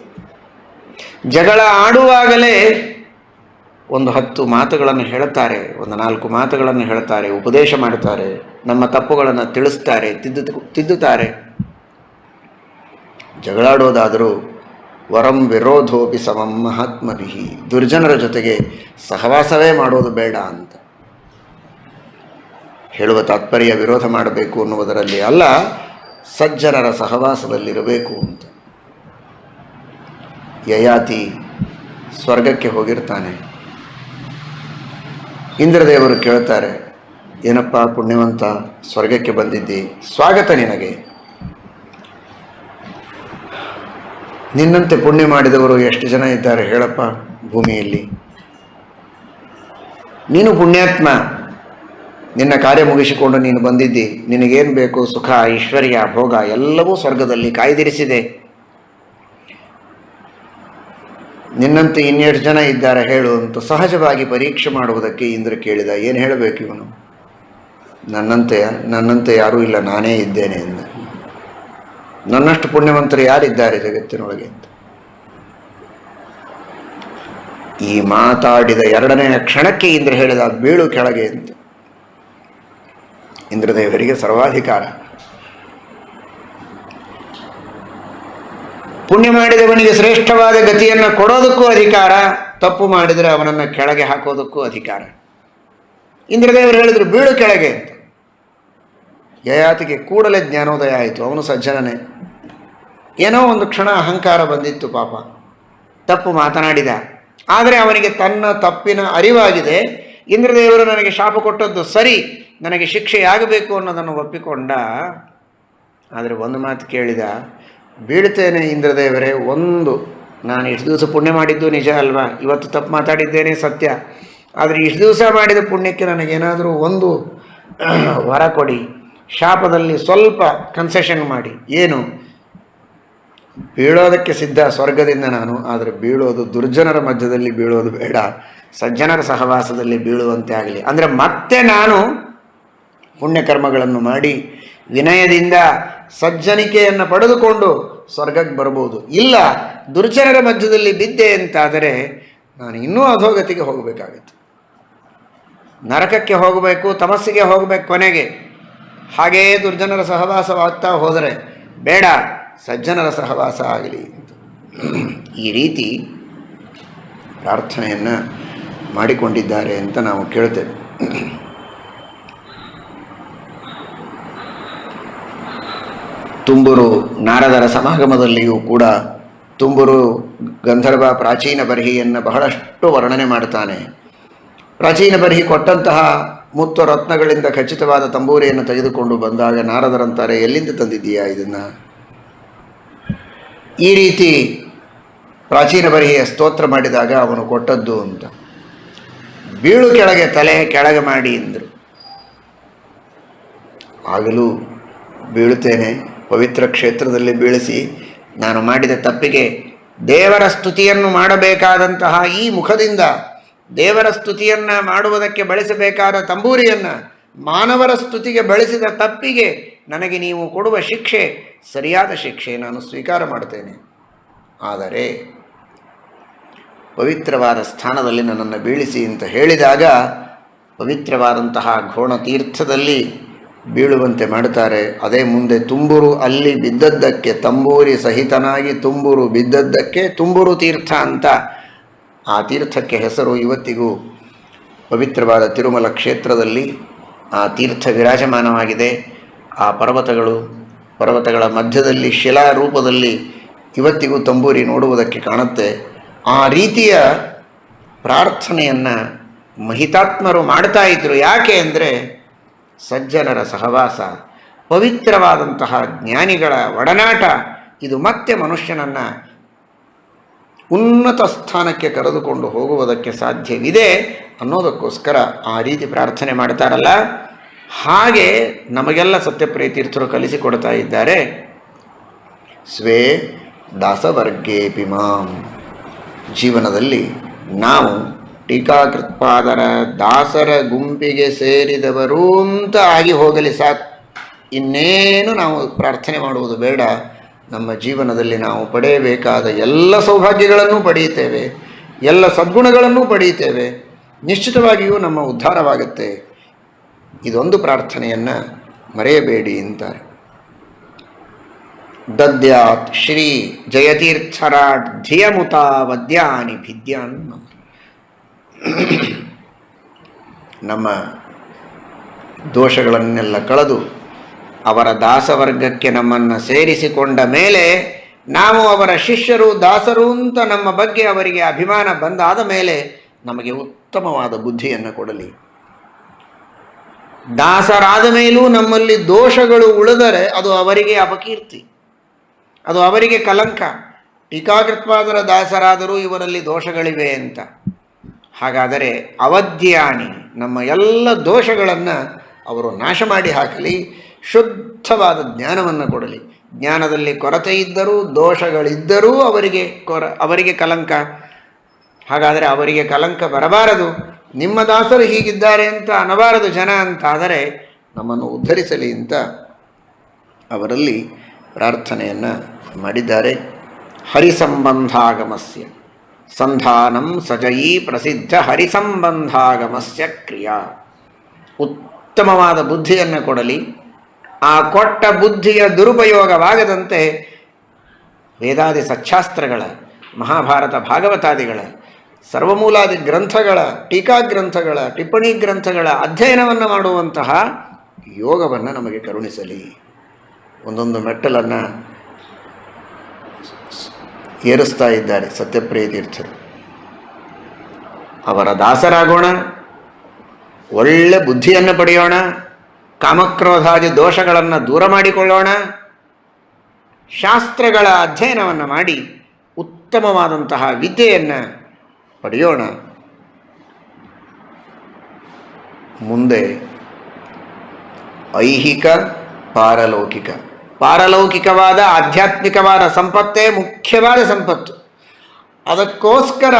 ಜಗಳ ಆಡುವಾಗಲೇ ಒಂದು 10 ಮಾತುಗಳನ್ನು ಹೇಳ್ತಾರೆ, ಒಂದು 4 ಮಾತುಗಳನ್ನು ಹೇಳ್ತಾರೆ, ಉಪದೇಶ ಮಾಡ್ತಾರೆ, ನಮ್ಮ ತಪ್ಪುಗಳನ್ನು ತಿಳಿಸ್ತಾರೆ, ತಿದ್ದುತ್ತಾರೆ. ಜಗಳಾಡೋದಾದರೂ ವರಂ ವಿರೋಧೋಪಿ ಸಮಂ ಮಹಾತ್ಮಭಿಹಿ, ದುರ್ಜನರ ಜೊತೆಗೆ ಸಹವಾಸವೇ ಮಾಡೋದು ಬೇಡ ಅಂತ ಹೇಳುವ ತಾತ್ಪರ್ಯ ವಿರೋಧ ಮಾಡಬೇಕು ಅನ್ನುವುದರಲ್ಲಿ ಅಲ್ಲ, ಸಜ್ಜನರ ಸಹವಾಸದಲ್ಲಿರಬೇಕು ಅಂತ. ಯಯಾತಿ ಸ್ವರ್ಗಕ್ಕೆ ಹೋಗಿರ್ತಾನೆ. ಇಂದ್ರದೇವರು ಕೇಳ್ತಾರೆ, ಏನಪ್ಪ ಪುಣ್ಯವಂತ, ಸ್ವರ್ಗಕ್ಕೆ ಬಂದಿದ್ದಿ, ಸ್ವಾಗತ ನಿನಗೆ. ನಿನ್ನಂತೆ ಪುಣ್ಯ ಮಾಡಿದವರು ಎಷ್ಟು ಜನ ಇದ್ದಾರೆ ಹೇಳಪ್ಪ ಭೂಮಿಯಲ್ಲಿ. ನೀನು ಪುಣ್ಯಾತ್ಮ, ನಿನ್ನ ಕಾರ್ಯ ಮುಗಿಸಿಕೊಂಡು ನೀನು ಬಂದಿದ್ದಿ, ನಿನಗೇನು ಬೇಕು, ಸುಖ ಐಶ್ವರ್ಯ ಭೋಗ ಎಲ್ಲವೂ ಸ್ವರ್ಗದಲ್ಲಿ ಕಾಯ್ದಿರಿಸಿದೆ. ನಿನ್ನಂತೆ ಇನ್ನೆಷ್ಟು ಜನ ಇದ್ದಾರೆ ಹೇಳು ಅಂತ ಸಹಜವಾಗಿ ಪರೀಕ್ಷೆ ಮಾಡುವುದಕ್ಕೆ ಇಂದ್ರ ಕೇಳಿದ. ಏನು ಹೇಳಬೇಕು ಇವನು, ನನ್ನಂತೆ ಯಾರೂ ಇಲ್ಲ, ನಾನೇ ಇದ್ದೇನೆ ಎಂದ. ನನ್ನಷ್ಟು ಪುಣ್ಯವಂತರು ಯಾರಿದ್ದಾರೆ ಜಗತ್ತಿನೊಳಗೆ ಅಂತ. ಈ ಮಾತಾಡಿದ 2ನೇ ಕ್ಷಣಕ್ಕೆ ಇಂದ್ರ ಹೇಳಿದ, ಬೀಳು ಕೆಳಗೆ ಅಂತ. ಇಂದ್ರದೇವರಿಗೆ ಸರ್ವಾಧಿಕಾರ. ಪುಣ್ಯ ಮಾಡಿದವನಿಗೆ ಶ್ರೇಷ್ಠವಾದ ಗತಿಯನ್ನು ಕೊಡೋದಕ್ಕೂ ಅಧಿಕಾರ, ತಪ್ಪು ಮಾಡಿದರೆ ಅವನನ್ನು ಕೆಳಗೆ ಹಾಕೋದಕ್ಕೂ ಅಧಿಕಾರ. ಇಂದ್ರದೇವರು ಹೇಳಿದರು ಬೀಳು ಕೆಳಗೆ ಅಂತ. ಯಯಾತಿಗೆ ಕೂಡಲೇ ಜ್ಞಾನೋದಯ ಆಯಿತು. ಅವನು ಸಜ್ಜನನೇ. ಏನೋ ಒಂದು ಕ್ಷಣ ಅಹಂಕಾರ ಬಂದಿತ್ತು ಪಾಪ, ತಪ್ಪು ಮಾತನಾಡಿದ. ಆದರೆ ಅವನಿಗೆ ತನ್ನ ತಪ್ಪಿನ ಅರಿವಾಗಿದೆ. ಇಂದ್ರದೇವರು ನನಗೆ ಶಾಪ ಕೊಟ್ಟದ್ದು ಸರಿ, ನನಗೆ ಶಿಕ್ಷೆಯಾಗಬೇಕು ಅನ್ನೋದನ್ನು ಒಪ್ಪಿಕೊಂಡ. ಆದರೆ ಒಂದು ಮಾತು ಕೇಳಿದ, ಬೀಳ್ತೇನೆ ಇಂದ್ರದೇವರೇ, ನಾನು ಇಷ್ಟು ದಿವಸ ಪುಣ್ಯ ಮಾಡಿದ್ದು ನಿಜ ಅಲ್ವಾ, ಇವತ್ತು ತಪ್ಪು ಮಾತಾಡಿದ್ದೇನೆ ಸತ್ಯ, ಆದರೆ ಇಷ್ಟು ದಿವಸ ಮಾಡಿದ ಪುಣ್ಯಕ್ಕೆ ನನಗೇನಾದರೂ ಒಂದು ವರ ಕೊಡಿ, ಶಾಪದಲ್ಲಿ ಸ್ವಲ್ಪ ಕನ್ಸೆಷನ್ ಮಾಡಿ. ಏನು, ಬೀಳೋದಕ್ಕೆ ಸಿದ್ಧ ಸ್ವರ್ಗದಿಂದ ನಾನು, ಆದರೆ ಬೀಳೋದು ದುರ್ಜನರ ಮಧ್ಯದಲ್ಲಿ ಬೀಳೋದು ಬೇಡ, ಸಜ್ಜನರ ಸಹವಾಸದಲ್ಲಿ ಬೀಳುವಂತೆ ಆಗಲಿ. ಅಂದರೆ ಮತ್ತೆ ನಾನು ಪುಣ್ಯಕರ್ಮಗಳನ್ನು ಮಾಡಿ ವಿನಯದಿಂದ ಸಜ್ಜನಿಕೆಯನ್ನು ಪಡೆದುಕೊಂಡು ಸ್ವರ್ಗಕ್ಕೆ ಬರ್ಬೋದು. ಇಲ್ಲ, ದುರ್ಜನರ ಮಧ್ಯದಲ್ಲಿ ಬಿದ್ದೆ ಅಂತಾದರೆ ನಾನು ಇನ್ನೂ ಅಧೋಗತಿಗೆ ಹೋಗಬೇಕಾಗುತ್ತೆ, ನರಕಕ್ಕೆ ಹೋಗಬೇಕು, ತಮಸ್ಸಿಗೆ ಹೋಗಬೇಕು ಕೊನೆಗೆ. ಹಾಗೆಯೇ ದುರ್ಜನರ ಸಹವಾಸವಾಗ್ತಾ ಹೋದರೆ ಬೇಡ, ಸಜ್ಜನರ ಸಹವಾಸ ಆಗಲಿ ಅಂತ ಈ ರೀತಿ ಪ್ರಾರ್ಥನೆಯನ್ನು ಮಾಡಿಕೊಂಡಿದ್ದಾರೆ ಅಂತ ನಾವು ಕೇಳ್ತೇವೆ. ತುಂಬೂರು ನಾರದರ ಸಮಾಗಮದಲ್ಲಿಯೂ ಕೂಡ ತುಂಬೂರು ಗಂಧರ್ವ ಪ್ರಾಚೀನ ಬರ್ಹಿಯನ್ನು ಬಹಳಷ್ಟು ವರ್ಣನೆ ಮಾಡ್ತಾನೆ. ಪ್ರಾಚೀನ ಬರ್ಹಿ ಕೊಟ್ಟಂತಹ ಮುತ್ತು ರತ್ನಗಳಿಂದ ಖಚಿತವಾದ ತಂಬೂರಿಯನ್ನು ತೆಗೆದುಕೊಂಡು ಬಂದಾಗ ನಾರದರಂತಾರೆ, ಎಲ್ಲಿಂದ ತಂದಿದ್ದೀಯಾ ಇದನ್ನು? ಈ ರೀತಿ ಪ್ರಾಚೀನ ಬರ್ಹಿಯ ಸ್ತೋತ್ರ ಮಾಡಿದಾಗ ಅವನು ಕೊಟ್ಟದ್ದು ಅಂತ. ಬೀಳು ಕೆಳಗೆ, ತಲೆ ಕೆಳಗೆ ಮಾಡಿ ಎಂದರು. ಆಗಲೂ ಬೀಳುತ್ತೇನೆ, ಪವಿತ್ರ ಕ್ಷೇತ್ರದಲ್ಲಿ ಬೀಳಿಸಿ ನಾನು ಮಾಡಿದ ತಪ್ಪಿಗೆ ದೇವರ ಸ್ತುತಿಯನ್ನು ಮಾಡಬೇಕಾದಂತಹ ಈ ಮುಖದಿಂದ ದೇವರ ಸ್ತುತಿಯನ್ನು ಮಾಡುವುದಕ್ಕೆ ಬಳಸಬೇಕಾದ ತಂಬೂರಿಯನ್ನು ಮಾನವರ ಸ್ತುತಿಗೆ ಬಳಸಿದ ತಪ್ಪಿಗೆ ನನಗೆ ನೀವು ಕೊಡುವ ಶಿಕ್ಷೆ ಸರಿಯಾದ ಶಿಕ್ಷೆ, ನಾನು ಸ್ವೀಕಾರ ಮಾಡ್ತೇನೆ. ಆದರೆ ಪವಿತ್ರವಾದ ಸ್ಥಾನದಲ್ಲಿ ನನ್ನನ್ನು ಬೀಳಿಸಿ ಅಂತ ಹೇಳಿದಾಗ ಪವಿತ್ರವಾದಂತಹ ಘೋಣ ತೀರ್ಥದಲ್ಲಿ ಬೀಳುವಂತೆ ಮಾಡ್ತಾರೆ. ಅದೇ ಮುಂದೆ ತುಂಬೂರು ಅಲ್ಲಿ ಬಿದ್ದದ್ದಕ್ಕೆ, ತಂಬೂರಿ ಸಹಿತನಾಗಿ ತುಂಬೂರು ಬಿದ್ದದ್ದಕ್ಕೆ ತುಂಬೂರು ತೀರ್ಥ ಅಂತ ಆ ತೀರ್ಥಕ್ಕೆ ಹೆಸರು. ಇವತ್ತಿಗೂ ಪವಿತ್ರವಾದ ತಿರುಮಲ ಕ್ಷೇತ್ರದಲ್ಲಿ ಆ ತೀರ್ಥ ವಿರಾಜಮಾನವಾಗಿದೆ. ಆ ಪರ್ವತಗಳ ಮಧ್ಯದಲ್ಲಿ ಶಿಲಾ ರೂಪದಲ್ಲಿ ಇವತ್ತಿಗೂ ತಂಬೂರಿ ನೋಡುವುದಕ್ಕೆ ಕಾಣುತ್ತೆ. ಆ ರೀತಿಯ ಪ್ರಾರ್ಥನೆಯನ್ನು ಮಹಿತಾತ್ಮರು ಮಾಡ್ತಾ ಇದ್ದರು. ಯಾಕೆ ಅಂದರೆ ಸಜ್ಜನರ ಸಹವಾಸ, ಪವಿತ್ರವಾದಂತಹ ಜ್ಞಾನಿಗಳ ಒಡನಾಟ, ಇದು ಮತ್ತೆ ಮನುಷ್ಯನನ್ನು ಉನ್ನತ ಸ್ಥಾನಕ್ಕೆ ಕರೆದುಕೊಂಡು ಹೋಗುವುದಕ್ಕೆ ಸಾಧ್ಯವಿದೆ ಅನ್ನೋದಕ್ಕೋಸ್ಕರ ಆ ರೀತಿ ಪ್ರಾರ್ಥನೆ ಮಾಡ್ತಾರಲ್ಲ. ಹಾಗೆ ನಮಗೆಲ್ಲ ಸತ್ಯಪ್ರಿಯ ತೀರ್ಥರು ಕಲಿಸಿಕೊಡ್ತಾ ಇದ್ದಾರೆ. ಸ್ವೇ ದಾಸವರ್ಗೇಪಿ ಮಾಂ, ಜೀವನದಲ್ಲಿ ನಾವು ಟೀಕಾಕೃತ್ಪಾದರ ದಾಸರ ಗುಂಪಿಗೆ ಸೇರಿದವರು ಅಂತ ಆಗಿ ಹೋಗಲಿ ಸಾಕು, ಇನ್ನೇನು ನಾವು ಪ್ರಾರ್ಥನೆ ಮಾಡುವುದು ಬೇಡ. ನಮ್ಮ ಜೀವನದಲ್ಲಿ ನಾವು ಪಡೆಯಬೇಕಾದ ಎಲ್ಲ ಸೌಭಾಗ್ಯಗಳನ್ನು ಪಡೆಯುತ್ತೇವೆ, ಎಲ್ಲ ಸದ್ಗುಣಗಳನ್ನು ಪಡೆಯುತ್ತೇವೆ, ನಿಶ್ಚಿತವಾಗಿಯೂ ನಮ್ಮ ಉದ್ಧಾರವಾಗುತ್ತೆ. ಇದೊಂದು ಪ್ರಾರ್ಥನೆಯನ್ನು ಮರೆಯಬೇಡಿ ಅಂತಾರೆ. ದದ್ಯಾತ್ ಶ್ರೀ ಜಯತೀರ್ಥರಾಟ್ ಧಿಯಮುತ ವದ್ಯಾನಿ ಭಿದ್ಯಾನ್. ನಮ್ಮ ದೋಷಗಳನ್ನೆಲ್ಲ ಕಳೆದು ಅವರ ದಾಸವರ್ಗಕ್ಕೆ ನಮ್ಮನ್ನು ಸೇರಿಸಿಕೊಂಡ ಮೇಲೆ ನಾವು ಅವರ ಶಿಷ್ಯರು ದಾಸರು ಅಂತ ನಮ್ಮ ಬಗ್ಗೆ ಅವರಿಗೆ ಅಭಿಮಾನ ಬಂದಾದ ಮೇಲೆ ನಮಗೆ ಉತ್ತಮವಾದ ಬುದ್ಧಿಯನ್ನು ಕೊಡಲಿ. ದಾಸರಾದ ಮೇಲೂ ನಮ್ಮಲ್ಲಿ ದೋಷಗಳು ಉಳಿದರೆ ಅದು ಅವರಿಗೆ ಅಪಕೀರ್ತಿ, ಅದು ಅವರಿಗೆ ಕಲಂಕ. ಟೀಕಾಕೃತ್ಪಾದರ ದಾಸರಾದರೂ ಇವರಲ್ಲಿ ದೋಷಗಳಿವೆ ಅಂತ. ಹಾಗಾದರೆ ಅವಧ್ಯಾನಿ, ನಮ್ಮ ಎಲ್ಲ ದೋಷಗಳನ್ನು ಅವರು ನಾಶ ಮಾಡಿ ಹಾಕಲಿ, ಶುದ್ಧವಾದ ಜ್ಞಾನವನ್ನು ಕೊಡಲಿ. ಜ್ಞಾನದಲ್ಲಿ ಕೊರತೆ ಇದ್ದರೂ ದೋಷಗಳಿದ್ದರೂ ಅವರಿಗೆ ಕಲಂಕ. ಹಾಗಾದರೆ ಅವರಿಗೆ ಕಲಂಕ ಬರಬಾರದು, ನಿಮ್ಮ ದಾಸರು ಹೀಗಿದ್ದಾರೆ ಅಂತ ಅನ್ನಬಾರದು ಜನ ಅಂತಾದರೆ ನಮ್ಮನ್ನು ಉದ್ಧರಿಸಲಿ ಅಂತ ಅವರಲ್ಲಿ ಪ್ರಾರ್ಥನೆಯನ್ನು ಮಾಡಿದ್ದಾರೆ. ಹರಿಸಂಬಂಧಾಗಮಸ್ಯ ಸಂಧಾನಂ ಸಜಯೀ ಪ್ರಸಿದ್ಧ ಹರಿಸಂಬಂಧಾಗಮಸ್ಯ ಕ್ರಿಯಾ. ಉತ್ತಮವಾದ ಬುದ್ಧಿಯನ್ನು ಕೊಡಲಿ. ಆ ಕೊಟ್ಟ ಬುದ್ಧಿಯ ದುರುಪಯೋಗವಾಗದಂತೆ ವೇದಾದಿ ಸಚ್ಛಾಸ್ತ್ರಗಳ, ಮಹಾಭಾರತ ಭಾಗವತಾದಿಗಳ, ಸರ್ವಮೂಲಾದಿ ಗ್ರಂಥಗಳ, ಟೀಕಾಗ್ರಂಥಗಳ, ಟಿಪ್ಪಣಿ ಗ್ರಂಥಗಳ ಅಧ್ಯಯನವನ್ನು ಮಾಡುವಂತಹ ಯೋಗವನ್ನು ನಮಗೆ ಕರುಣಿಸಲಿ. ಒಂದೊಂದು ಮೆಟ್ಟಲನ್ನು ಏರಿಸ್ತಾ ಇದ್ದಾರೆ ಸತ್ಯಪ್ರಿಯ ತೀರ್ಥರು. ಅವರ ದಾಸರಾಗೋಣ, ಒಳ್ಳೆ ಬುದ್ಧಿಯನ್ನು ಪಡೆಯೋಣ, ಕಾಮಕ್ರೋಧಾದಿ ದೋಷಗಳನ್ನು ದೂರ ಮಾಡಿಕೊಳ್ಳೋಣ, ಶಾಸ್ತ್ರಗಳ ಅಧ್ಯಯನವನ್ನು ಮಾಡಿ ಉತ್ತಮವಾದಂತಹ ವಿದ್ಯೆಯನ್ನು ಪಡೆಯೋಣ. ಮುಂದೆ ಐಹಿಕ ಪಾರಲೌಕಿಕ, ಪಾರಲೌಕಿಕವಾದ ಆಧ್ಯಾತ್ಮಿಕವಾದ ಸಂಪತ್ತೇ ಮುಖ್ಯವಾದ ಸಂಪತ್ತು. ಅದಕ್ಕೋಸ್ಕರ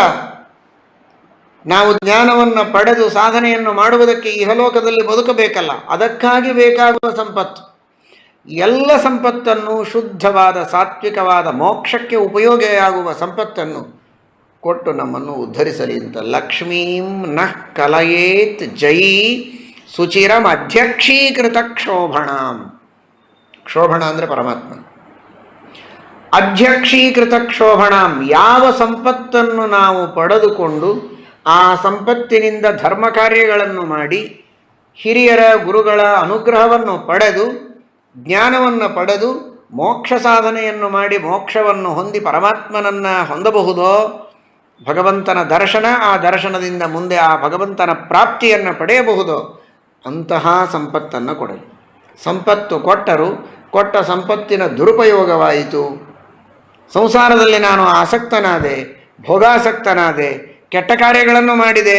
ನಾವು ಜ್ಞಾನವನ್ನು ಪಡೆದು ಸಾಧನೆಯನ್ನು ಮಾಡುವುದಕ್ಕೆ ಇಹಲೋಕದಲ್ಲಿ ಬದುಕಬೇಕಲ್ಲ, ಅದಕ್ಕಾಗಿ ಬೇಕಾಗುವ ಸಂಪತ್ತು. ಎಲ್ಲ ಸಂಪತ್ತನ್ನು, ಶುದ್ಧವಾದ ಸಾತ್ವಿಕವಾದ ಮೋಕ್ಷಕ್ಕೆ ಉಪಯೋಗಿಯಾಗುವ ಸಂಪತ್ತನ್ನು ಕೊಟ್ಟು ನಮ್ಮನ್ನು ಉದ್ಧರಿಸಲಿ ಅಂತ. ಲಕ್ಷ್ಮೀಂ ನಃ ಕಲಯೇತ್ ಜಯಿ ಸುಚಿರಂ ಅಧ್ಯಕ್ಷೀಕೃತ ಕ್ಷೋಭಣಾಂ. ಕ್ಷೋಭಣ ಅಂದರೆ ಪರಮಾತ್ಮ. ಅಧ್ಯಕ್ಷೀಕೃತ ಕ್ಷೋಭಣಾಂ, ಯಾವ ಸಂಪತ್ತನ್ನು ನಾವು ಪಡೆದುಕೊಂಡು ಆ ಸಂಪತ್ತಿನಿಂದ ಧರ್ಮ ಕಾರ್ಯಗಳನ್ನು ಮಾಡಿ ಹಿರಿಯರ ಗುರುಗಳ ಅನುಗ್ರಹವನ್ನು ಪಡೆದು ಜ್ಞಾನವನ್ನು ಪಡೆದು ಮೋಕ್ಷ ಸಾಧನೆಯನ್ನು ಮಾಡಿ ಮೋಕ್ಷವನ್ನು ಹೊಂದಿ ಪರಮಾತ್ಮನನ್ನು ಹೊಂದಬಹುದೋ, ಭಗವಂತನ ದರ್ಶನ, ಆ ದರ್ಶನದಿಂದ ಮುಂದೆ ಆ ಭಗವಂತನ ಪ್ರಾಪ್ತಿಯನ್ನು ಪಡೆಯಬಹುದೋ ಅಂತಹ ಸಂಪತ್ತನ್ನು ಕೊಡಲಿ. ಸಂಪತ್ತು ಕೊಟ್ಟರು, ಕೊಟ್ಟ ಸಂಪತ್ತಿನ ದುರುಪಯೋಗವಾಯಿತು, ಸಂಸಾರದಲ್ಲಿ ನಾನು ಆಸಕ್ತನಾದೆ, ಭೋಗಾಸಕ್ತನಾದೆ, ಕೆಟ್ಟ ಕಾರ್ಯಗಳನ್ನು ಮಾಡಿದೆ,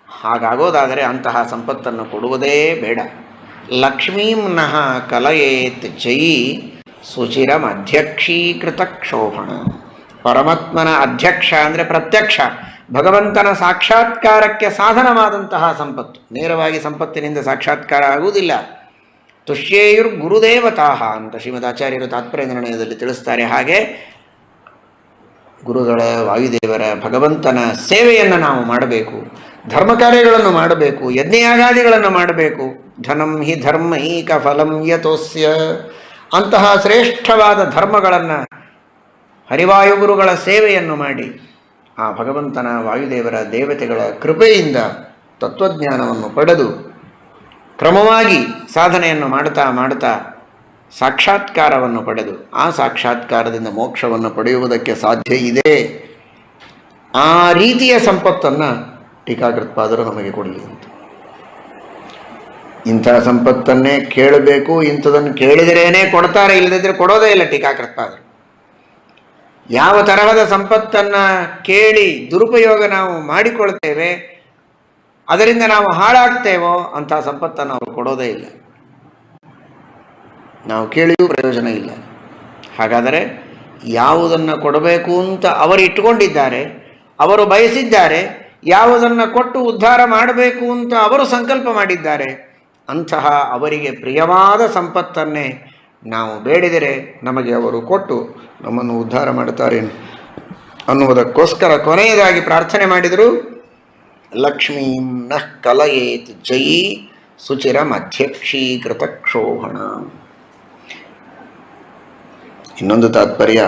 ಹಾಗಾಗೋದಾದರೆ ಅಂತಹ ಸಂಪತ್ತನ್ನು ಕೊಡುವುದೇ ಬೇಡ. ಲಕ್ಷ್ಮೀಂ ನಃ ಕಲಯೇತ್ ಜಯಿ ಸುಚಿರಂ ಅಧ್ಯಕ್ಷೀಕೃತ ಕ್ಷೋಭಣ. ಪರಮಾತ್ಮನ ಅಧ್ಯಕ್ಷ ಅಂದರೆ ಪ್ರತ್ಯಕ್ಷ, ಭಗವಂತನ ಸಾಕ್ಷಾತ್ಕಾರಕ್ಕೆ ಸಾಧನವಾದಂತಹ ಸಂಪತ್ತು. ನೇರವಾಗಿ ಸಂಪತ್ತಿನಿಂದ ಸಾಕ್ಷಾತ್ಕಾರ ಆಗುವುದಿಲ್ಲ. ತುಷ್ಯೇಯುರ್ ಗುರುದೇವತಾಹ ಅಂತ ಶ್ರೀಮದಾಚಾರ್ಯರು ತಾತ್ಪರ್ಯ ನಿರ್ಣಯದಲ್ಲಿ ತಿಳಿಸ್ತಾರೆ. ಹಾಗೆ ಗುರುಗಳ, ವಾಯುದೇವರ, ಭಗವಂತನ ಸೇವೆಯನ್ನು ನಾವು ಮಾಡಬೇಕು, ಧರ್ಮ ಕಾರ್ಯಗಳನ್ನು ಮಾಡಬೇಕು, ಯಜ್ಞಯಾಗಾದಿಗಳನ್ನು ಮಾಡಬೇಕು. ಧನಂ ಹಿ ಧರ್ಮೈಕ ಫಲಂ ಯತೋಸ್ಯ. ಅಂತಹ ಶ್ರೇಷ್ಠವಾದ ಧರ್ಮಗಳನ್ನು, ಹರಿವಾಯುಗುರುಗಳ ಸೇವೆಯನ್ನು ಮಾಡಿ ಆ ಭಗವಂತನ, ವಾಯುದೇವರ, ದೇವತೆಗಳ ಕೃಪೆಯಿಂದ ತತ್ವಜ್ಞಾನವನ್ನು ಪಡೆದು ಕ್ರಮವಾಗಿ ಸಾಧನೆಯನ್ನು ಮಾಡ್ತಾ ಮಾಡ್ತಾ ಸಾಕ್ಷಾತ್ಕಾರವನ್ನು ಪಡೆದು ಆ ಸಾಕ್ಷಾತ್ಕಾರದಿಂದ ಮೋಕ್ಷವನ್ನು ಪಡೆಯುವುದಕ್ಕೆ ಸಾಧ್ಯ ಇದೆ. ಆ ರೀತಿಯ ಸಂಪತ್ತನ್ನು ಟೀಕಾಕೃತ್ಪಾದರು ನಮಗೆ ಕೊಡಲಿ ಅಂತ. ಇಂಥ ಸಂಪತ್ತನ್ನೇ ಕೇಳಬೇಕು, ಇಂಥದನ್ನು ಕೇಳಿದರೇನೇ ಕೊಡ್ತಾರೆ, ಇಲ್ಲದಿದ್ದರೆ ಕೊಡೋದೇ ಇಲ್ಲ ಟೀಕಾಕೃತ್ಪಾದರು. ಯಾವ ತರಹದ ಸಂಪತ್ತನ್ನು ಕೇಳಿ ದುರುಪಯೋಗ ನಾವು ಮಾಡಿಕೊಳ್ತೇವೆ, ಅದರಿಂದ ನಾವು ಹಾಳಾಗ್ತೇವೋ ಅಂಥ ಸಂಪತ್ತನ್ನು ಅವರು ಕೊಡೋದೇ ಇಲ್ಲ. ನಾವು ಕೇಳಿಯೂ ಪ್ರಯೋಜನ ಇಲ್ಲ. ಹಾಗಾದರೆ ಯಾವುದನ್ನು ಕೊಡಬೇಕು ಅಂತ ಅವರು ಇಟ್ಟುಕೊಂಡಿದ್ದಾರೆ, ಅವರು ಬಯಸಿದ್ದಾರೆ, ಯಾವುದನ್ನು ಕೊಟ್ಟು ಉದ್ಧಾರ ಮಾಡಬೇಕು ಅಂತ ಅವರು ಸಂಕಲ್ಪ ಮಾಡಿದ್ದಾರೆ, ಅಂತಹ ಅವರಿಗೆ ಪ್ರಿಯವಾದ ಸಂಪತ್ತನ್ನೇ ನಾವು ಬೇಡಿದರೆ ನಮಗೆ ಅವರು ಕೊಟ್ಟು ನಮ್ಮನ್ನು ಉದ್ಧಾರ ಮಾಡುತ್ತಾರೆ ಅನ್ನುವುದಕ್ಕೋಸ್ಕರ ಕೊನೆಯದಾಗಿ ಪ್ರಾರ್ಥನೆ ಮಾಡಿದರು. ಲಕ್ಷ್ಮೀಂ ನಃ ಕಲಯೇತ್ ಜಯಿ ಸುಚಿರಂ ಅಧ್ಯಕ್ಷೀಕೃತ ಕ್ಷೋಭಣ. ಇನ್ನೊಂದು ತಾತ್ಪರ್ಯ,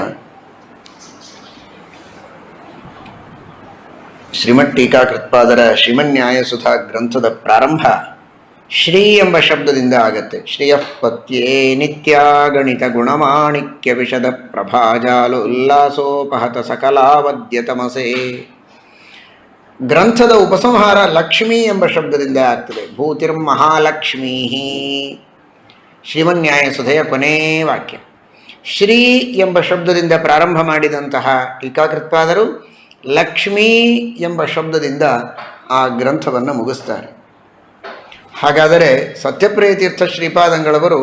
ಶ್ರೀಮತ್ ಟೀಕಾಕೃತ್ಪಾದರ ಶ್ರೀಮನ್ಯಾಯಸುಧಾ ಗ್ರಂಥದ ಪ್ರಾರಂಭ ಶ್ರೀ ಎಂಬ ಶಬ್ದದಿಂದ ಆಗತ್ತೆ. ಶ್ರೀಯಃಪತ್ಯೇ ನಿತ್ಯಾಗಣಿತ ಗುಣಮಾಣಿಕ್ಯ ವಿಶದ ಪ್ರಭಾಜಾಲು ಉಲ್ಲಾಸೋಪಹತ ಸಕಲಾವದ್ಯ ತಮಸೆ. ಗ್ರಂಥದ ಉಪಸಂಹಾರ ಲಕ್ಷ್ಮೀ ಎಂಬ ಶಬ್ದದಿಂದ ಆಗ್ತದೆ. ಭೂತಿರ್ಮಹಾಲಕ್ಷ್ಮೀ ಶ್ರೀಮನ್ಯಾಯಸುಧೆಯ ಕೊನೇ ವಾಕ್ಯ. ಶ್ರೀ ಎಂಬ ಶಬ್ದದಿಂದ ಪ್ರಾರಂಭ ಮಾಡಿದಂತಹ ಟೀಕಾಕೃತ್ಪಾದರು ಲಕ್ಷ್ಮೀ ಎಂಬ ಶಬ್ದದಿಂದ ಆ ಗ್ರಂಥವನ್ನು ಮುಗಿಸ್ತಾರೆ. ಹಾಗಾದರೆ ಸತ್ಯಪ್ರಿಯತೀರ್ಥ ಶ್ರೀಪಾದಂಗಳವರು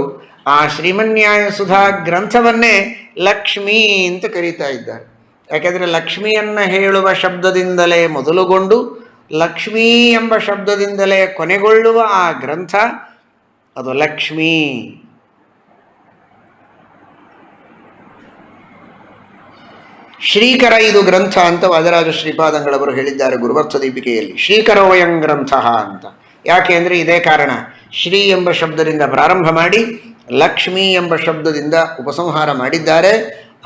ಆ ಶ್ರೀಮನ್ಯಾಯಸುಧಾ ಗ್ರಂಥವನ್ನೇ ಲಕ್ಷ್ಮೀ ಅಂತ ಕರೀತಾ ಇದ್ದಾರೆ. ಯಾಕೆಂದರೆ ಲಕ್ಷ್ಮಿಯನ್ನು ಹೇಳುವ ಶಬ್ದದಿಂದಲೇ ಮೊದಲುಗೊಂಡು ಲಕ್ಷ್ಮೀ ಎಂಬ ಶಬ್ದದಿಂದಲೇ ಕೊನೆಗೊಳ್ಳುವ ಆ ಗ್ರಂಥ ಅದು ಲಕ್ಷ್ಮೀ. ಶ್ರೀಕರ ಇದು ಗ್ರಂಥ ಅಂತ ವಾದರಾಜ ಶ್ರೀಪಾದಂಗಳವರು ಹೇಳಿದ್ದಾರೆ ಗುರುವರ್ಥ ದೀಪಿಕೆಯಲ್ಲಿ. ಶ್ರೀಕರೋಯಂ ಗ್ರಂಥ ಅಂತ. ಯಾಕೆ ಅಂದರೆ ಇದೇ ಕಾರಣ. ಶ್ರೀ ಎಂಬ ಶಬ್ದದಿಂದ ಪ್ರಾರಂಭ ಮಾಡಿ ಲಕ್ಷ್ಮೀ ಎಂಬ ಶಬ್ದದಿಂದ ಉಪಸಂಹಾರ ಮಾಡಿದ್ದಾರೆ.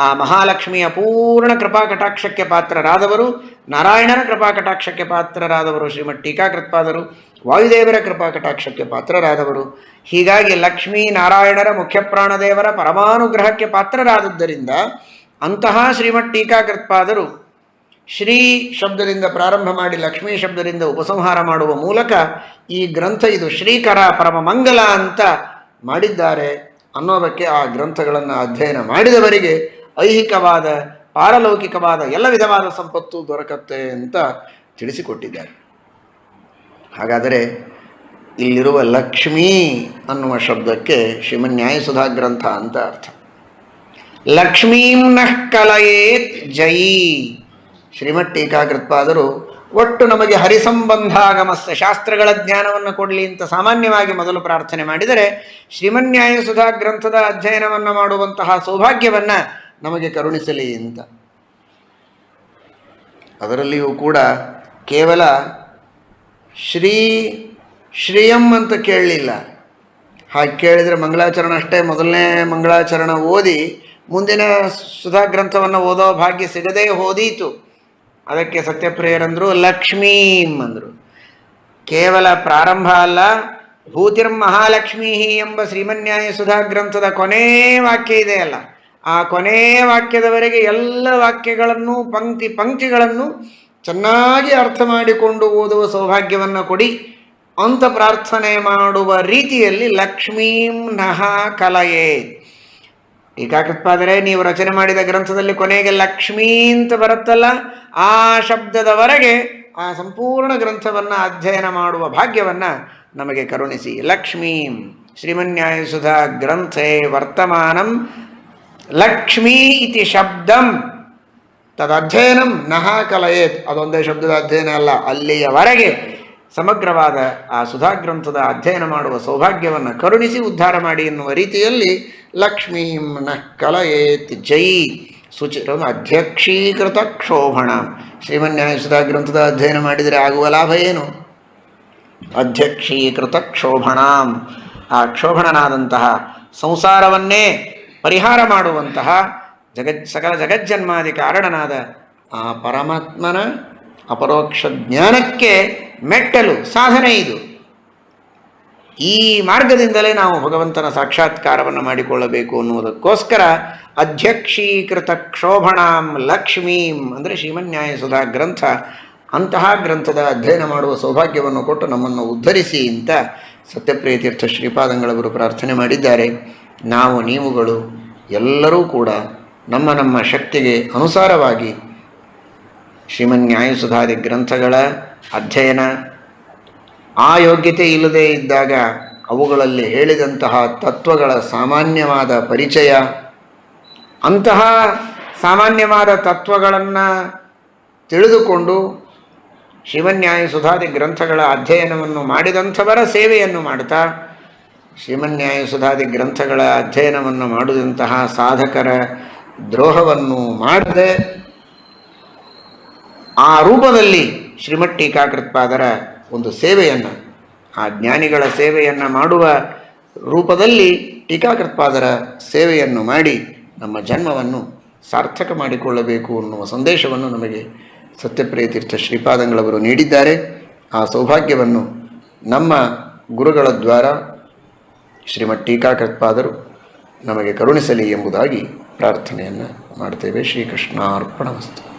ಆ ಮಹಾಲಕ್ಷ್ಮಿಯ ಪೂರ್ಣ ಕೃಪಾಕಟಾಕ್ಷಕ್ಕೆ ಪಾತ್ರರಾದವರು, ನಾರಾಯಣನ ಕೃಪಾಕಟಾಕ್ಷಕ್ಕೆ ಪಾತ್ರರಾದವರು ಶ್ರೀಮತ್ ಟೀಕಾಕೃತ್ಪಾದರು, ವಾಯುದೇವರ ಕೃಪಾಕಟಾಕ್ಷಕ್ಕೆ ಪಾತ್ರರಾದವರು. ಹೀಗಾಗಿ ಲಕ್ಷ್ಮೀ ನಾರಾಯಣರ ಮುಖ್ಯಪ್ರಾಣದೇವರ ಪರಮಾನುಗ್ರಹಕ್ಕೆ ಪಾತ್ರರಾದದ್ದರಿಂದ ಅಂತಹ ಶ್ರೀಮತ್ ಟೀಕಾಕೃತ್ಪಾದರು ಶ್ರೀ ಶಬ್ದದಿಂದ ಪ್ರಾರಂಭ ಮಾಡಿ ಲಕ್ಷ್ಮೀ ಶಬ್ದದಿಂದ ಉಪಸಂಹಾರ ಮಾಡುವ ಮೂಲಕ ಈ ಗ್ರಂಥ ಇದು ಶ್ರೀಕರ ಪರಮ ಮಂಗಲ ಅಂತ ಮಾಡಿದ್ದಾರೆ ಅನ್ನೋದಕ್ಕೆ ಆ ಗ್ರಂಥಗಳನ್ನು ಅಧ್ಯಯನ ಮಾಡಿದವರಿಗೆ ಐಹಿಕವಾದ ಪಾರಲೌಕಿಕವಾದ ಎಲ್ಲ ವಿಧವಾದ ಸಂಪತ್ತು ದೊರಕತ್ತೆ ಅಂತ ತಿಳಿಸಿಕೊಟ್ಟಿದ್ದಾರೆ. ಹಾಗಾದರೆ ಇಲ್ಲಿರುವ ಲಕ್ಷ್ಮೀ ಅನ್ನುವ ಶಬ್ದಕ್ಕೆ ಶ್ರೀಮನ್ಯಾಯಸುಧಾ ಗ್ರಂಥ ಅಂತ ಅರ್ಥ. ಲಕ್ಷ್ಮೀಂ ನಃ ಕಲಯೇತ್ ಜಯಿ. ಶ್ರೀಮತ್ ಟೀಕಾಕೃತ್ಪಾದರು ಒಟ್ಟು ನಮಗೆ ಹರಿಸಂಬಂಧಾಗಮಸ್ಯ ಶಾಸ್ತ್ರಗಳ ಜ್ಞಾನವನ್ನು ಕೊಡಲಿ ಅಂತ ಸಾಮಾನ್ಯವಾಗಿ ಮೊದಲು ಪ್ರಾರ್ಥನೆ ಮಾಡಿದರೆ, ಶ್ರೀಮನ್ಯಾಯಸುಧಾ ಗ್ರಂಥದ ಅಧ್ಯಯನವನ್ನು ಮಾಡುವಂತಹ ಸೌಭಾಗ್ಯವನ್ನು ನಮಗೆ ಕರುಣಿಸಲಿ ಅಂತ. ಅದರಲ್ಲಿಯೂ ಕೂಡ ಕೇವಲ ಶ್ರೀಯಂ ಅಂತ ಕೇಳಲಿಲ್ಲ. ಹಾಗೆ ಕೇಳಿದರೆ ಮಂಗಳಾಚರಣ ಅಷ್ಟೇ, ಮೊದಲನೇ ಮಂಗಳಾಚರಣ ಓದಿ ಮುಂದಿನ ಸುಧಾ ಗ್ರಂಥವನ್ನು ಓದೋ ಭಾಗ್ಯ ಸಿಗದೇ ಹೋದೀತು. ಅದಕ್ಕೆ ಸತ್ಯಪ್ರಿಯರಂದರು ಲಕ್ಷ್ಮೀಂ ಅಂದರು. ಕೇವಲ ಪ್ರಾರಂಭ ಅಲ್ಲ, ಭೂತಿರ್ಮಹಾಲಕ್ಷ್ಮೀ ಎಂಬ ಶ್ರೀಮನ್ಯಾಯಸುಧಾ ಗ್ರಂಥದ ಕೊನೇ ವಾಕ್ಯ ಇದೆಯಲ್ಲ, ಆ ಕೊನೇ ವಾಕ್ಯದವರೆಗೆ ಎಲ್ಲ ವಾಕ್ಯಗಳನ್ನು ಪಂಕ್ತಿಗಳನ್ನು ಚೆನ್ನಾಗಿ ಅರ್ಥ ಮಾಡಿಕೊಂಡು ಓದುವ ಸೌಭಾಗ್ಯವನ್ನು ಕೊಡಿ ಅಂತ ಪ್ರಾರ್ಥನೆ ಮಾಡುವ ರೀತಿಯಲ್ಲಿ ಲಕ್ಷ್ಮೀಂ ನಃ ಕಲಯೇ. ಟೀಕಾಕೃತ್ಪಾದರೆ ನೀವು ರಚನೆ ಮಾಡಿದ ಗ್ರಂಥದಲ್ಲಿ ಕೊನೆಗೆ ಲಕ್ಷ್ಮೀ ಅಂತ ಬರುತ್ತಲ್ಲ, ಆ ಶಬ್ದದವರೆಗೆ ಆ ಸಂಪೂರ್ಣ ಗ್ರಂಥವನ್ನು ಅಧ್ಯಯನ ಮಾಡುವ ಭಾಗ್ಯವನ್ನು ನಮಗೆ ಕರುಣಿಸಿ. ಲಕ್ಷ್ಮೀಂ ಶ್ರೀಮನ್ಯಾಯಸುಧಾ ಗ್ರಂಥೆ ವರ್ತಮಾನಂ ಲಕ್ಷ್ಮೀ ಇತಿ ಶಬ್ದಂ ತದಧ್ಯಯನಂ ನಃ ಕಲಯೇತ್. ಅದೊಂದೇ ಶಬ್ದದ ಅಧ್ಯಯನ ಅಲ್ಲ, ಅಲ್ಲಿಯವರೆಗೆ ಸಮಗ್ರವಾದ ಆ ಸುಧಾಗ್ರಂಥದ ಅಧ್ಯಯನ ಮಾಡುವ ಸೌಭಾಗ್ಯವನ್ನು ಕರುಣಿಸಿ ಉದ್ಧಾರ ಮಾಡಿ ಎನ್ನುವ ರೀತಿಯಲ್ಲಿ ಲಕ್ಷ್ಮೀಂ ನಃ ಕಲಯೇತ್ ಜೈ. ಸುಚಿರಂ ಅಧ್ಯಕ್ಷೀಕೃತ ಕ್ಷೋಭಣ. ಶ್ರೀಮನ್ಯಾಯಸುಧಾ ಗ್ರಂಥದ ಅಧ್ಯಯನ ಮಾಡಿದರೆ ಆಗುವ ಲಾಭ ಏನು? ಅಧ್ಯಕ್ಷೀಕೃತ ಕ್ಷೋಭಣಾಂ. ಆ ಕ್ಷೋಭಣನಾದಂತಹ ಸಂಸಾರವನ್ನೇ ಪರಿಹಾರ ಮಾಡುವಂತಹ ಸಕಲ ಜಗಜ್ಜನ್ಮಾದಿ ಕಾರಣನಾದ ಆ ಪರಮಾತ್ಮನ ಅಪರೋಕ್ಷ ಜ್ಞಾನಕ್ಕೆ ಮೆಟ್ಟಲು ಸಾಧನೆ ಇದು. ಈ ಮಾರ್ಗದಿಂದಲೇ ನಾವು ಭಗವಂತನ ಸಾಕ್ಷಾತ್ಕಾರವನ್ನು ಮಾಡಿಕೊಳ್ಳಬೇಕು ಅನ್ನುವುದಕ್ಕೋಸ್ಕರ ಅಧ್ಯಕ್ಷೀಕೃತ ಕ್ಷೋಭಣಾಂ ಲಕ್ಷ್ಮೀಂ ಅಂದರೆ ಶ್ರೀಮನ್ಯಾಯಸುಧಾ ಗ್ರಂಥ. ಅಂತಹ ಗ್ರಂಥದ ಅಧ್ಯಯನ ಮಾಡುವ ಸೌಭಾಗ್ಯವನ್ನು ಕೊಟ್ಟು ನಮ್ಮನ್ನು ಉದ್ಧರಿಸಿ ಅಂತ ಸತ್ಯಪ್ರಿಯತೀರ್ಥ ಶ್ರೀಪಾದಂಗಳವರು ಪ್ರಾರ್ಥನೆ ಮಾಡಿದ್ದಾರೆ. ನಾವು ನೀವುಗಳು ಎಲ್ಲರೂ ಕೂಡ ನಮ್ಮ ನಮ್ಮ ಶಕ್ತಿಗೆ ಅನುಸಾರವಾಗಿ ಶ್ರೀಮನ್ಯಾಯಸುಧಾದಿ ಗ್ರಂಥಗಳ ಅಧ್ಯಯನ, ಆ ಯೋಗ್ಯತೆ ಇಲ್ಲದೇ ಇದ್ದಾಗ ಅವುಗಳಲ್ಲಿ ಹೇಳಿದಂತಹ ತತ್ವಗಳ ಸಾಮಾನ್ಯವಾದ ಪರಿಚಯ, ಅಂತಹ ಸಾಮಾನ್ಯವಾದ ತತ್ವಗಳನ್ನು ತಿಳಿದುಕೊಂಡು ಶ್ರೀಮನ್ಯಾಯಸುಧಾದಿ ಗ್ರಂಥಗಳ ಅಧ್ಯಯನವನ್ನು ಮಾಡಿದಂಥವರ ಸೇವೆಯನ್ನು ಮಾಡ್ತಾ, ಶ್ರೀಮನ್ಯಾಯಸುಧಾದಿ ಗ್ರಂಥಗಳ ಅಧ್ಯಯನವನ್ನು ಮಾಡಿದಂತಹ ಸಾಧಕರ ದ್ರೋಹವನ್ನು ಮಾಡದೆ ಆ ರೂಪದಲ್ಲಿ ಶ್ರೀಮತ್ ಟೀಕಾಕೃತ್ಪಾದರ ಒಂದು ಸೇವೆಯನ್ನು, ಆ ಜ್ಞಾನಿಗಳ ಸೇವೆಯನ್ನು ಮಾಡುವ ರೂಪದಲ್ಲಿ ಟೀಕಾಕೃತ್ಪಾದರ ಸೇವೆಯನ್ನು ಮಾಡಿ ನಮ್ಮ ಜನ್ಮವನ್ನು ಸಾರ್ಥಕ ಮಾಡಿಕೊಳ್ಳಬೇಕು ಅನ್ನುವ ಸಂದೇಶವನ್ನು ನಮಗೆ ಸತ್ಯಪ್ರಿಯ ತೀರ್ಥ ಶ್ರೀಪಾದಂಗಳವರು ನೀಡಿದ್ದಾರೆ. ಆ ಸೌಭಾಗ್ಯವನ್ನು ನಮ್ಮ ಗುರುಗಳ ದ್ವಾರ ಶ್ರೀಮಠ್ ಟೀಕಾಕೃತ್ಪಾದರು ನಮಗೆ ಕರುಣಿಸಲಿ ಎಂಬುದಾಗಿ ಪ್ರಾರ್ಥನೆಯನ್ನು ಮಾಡ್ತೇವೆ. ಶ್ರೀಕೃಷ್ಣಾರ್ಪಣಮಸ್ತು.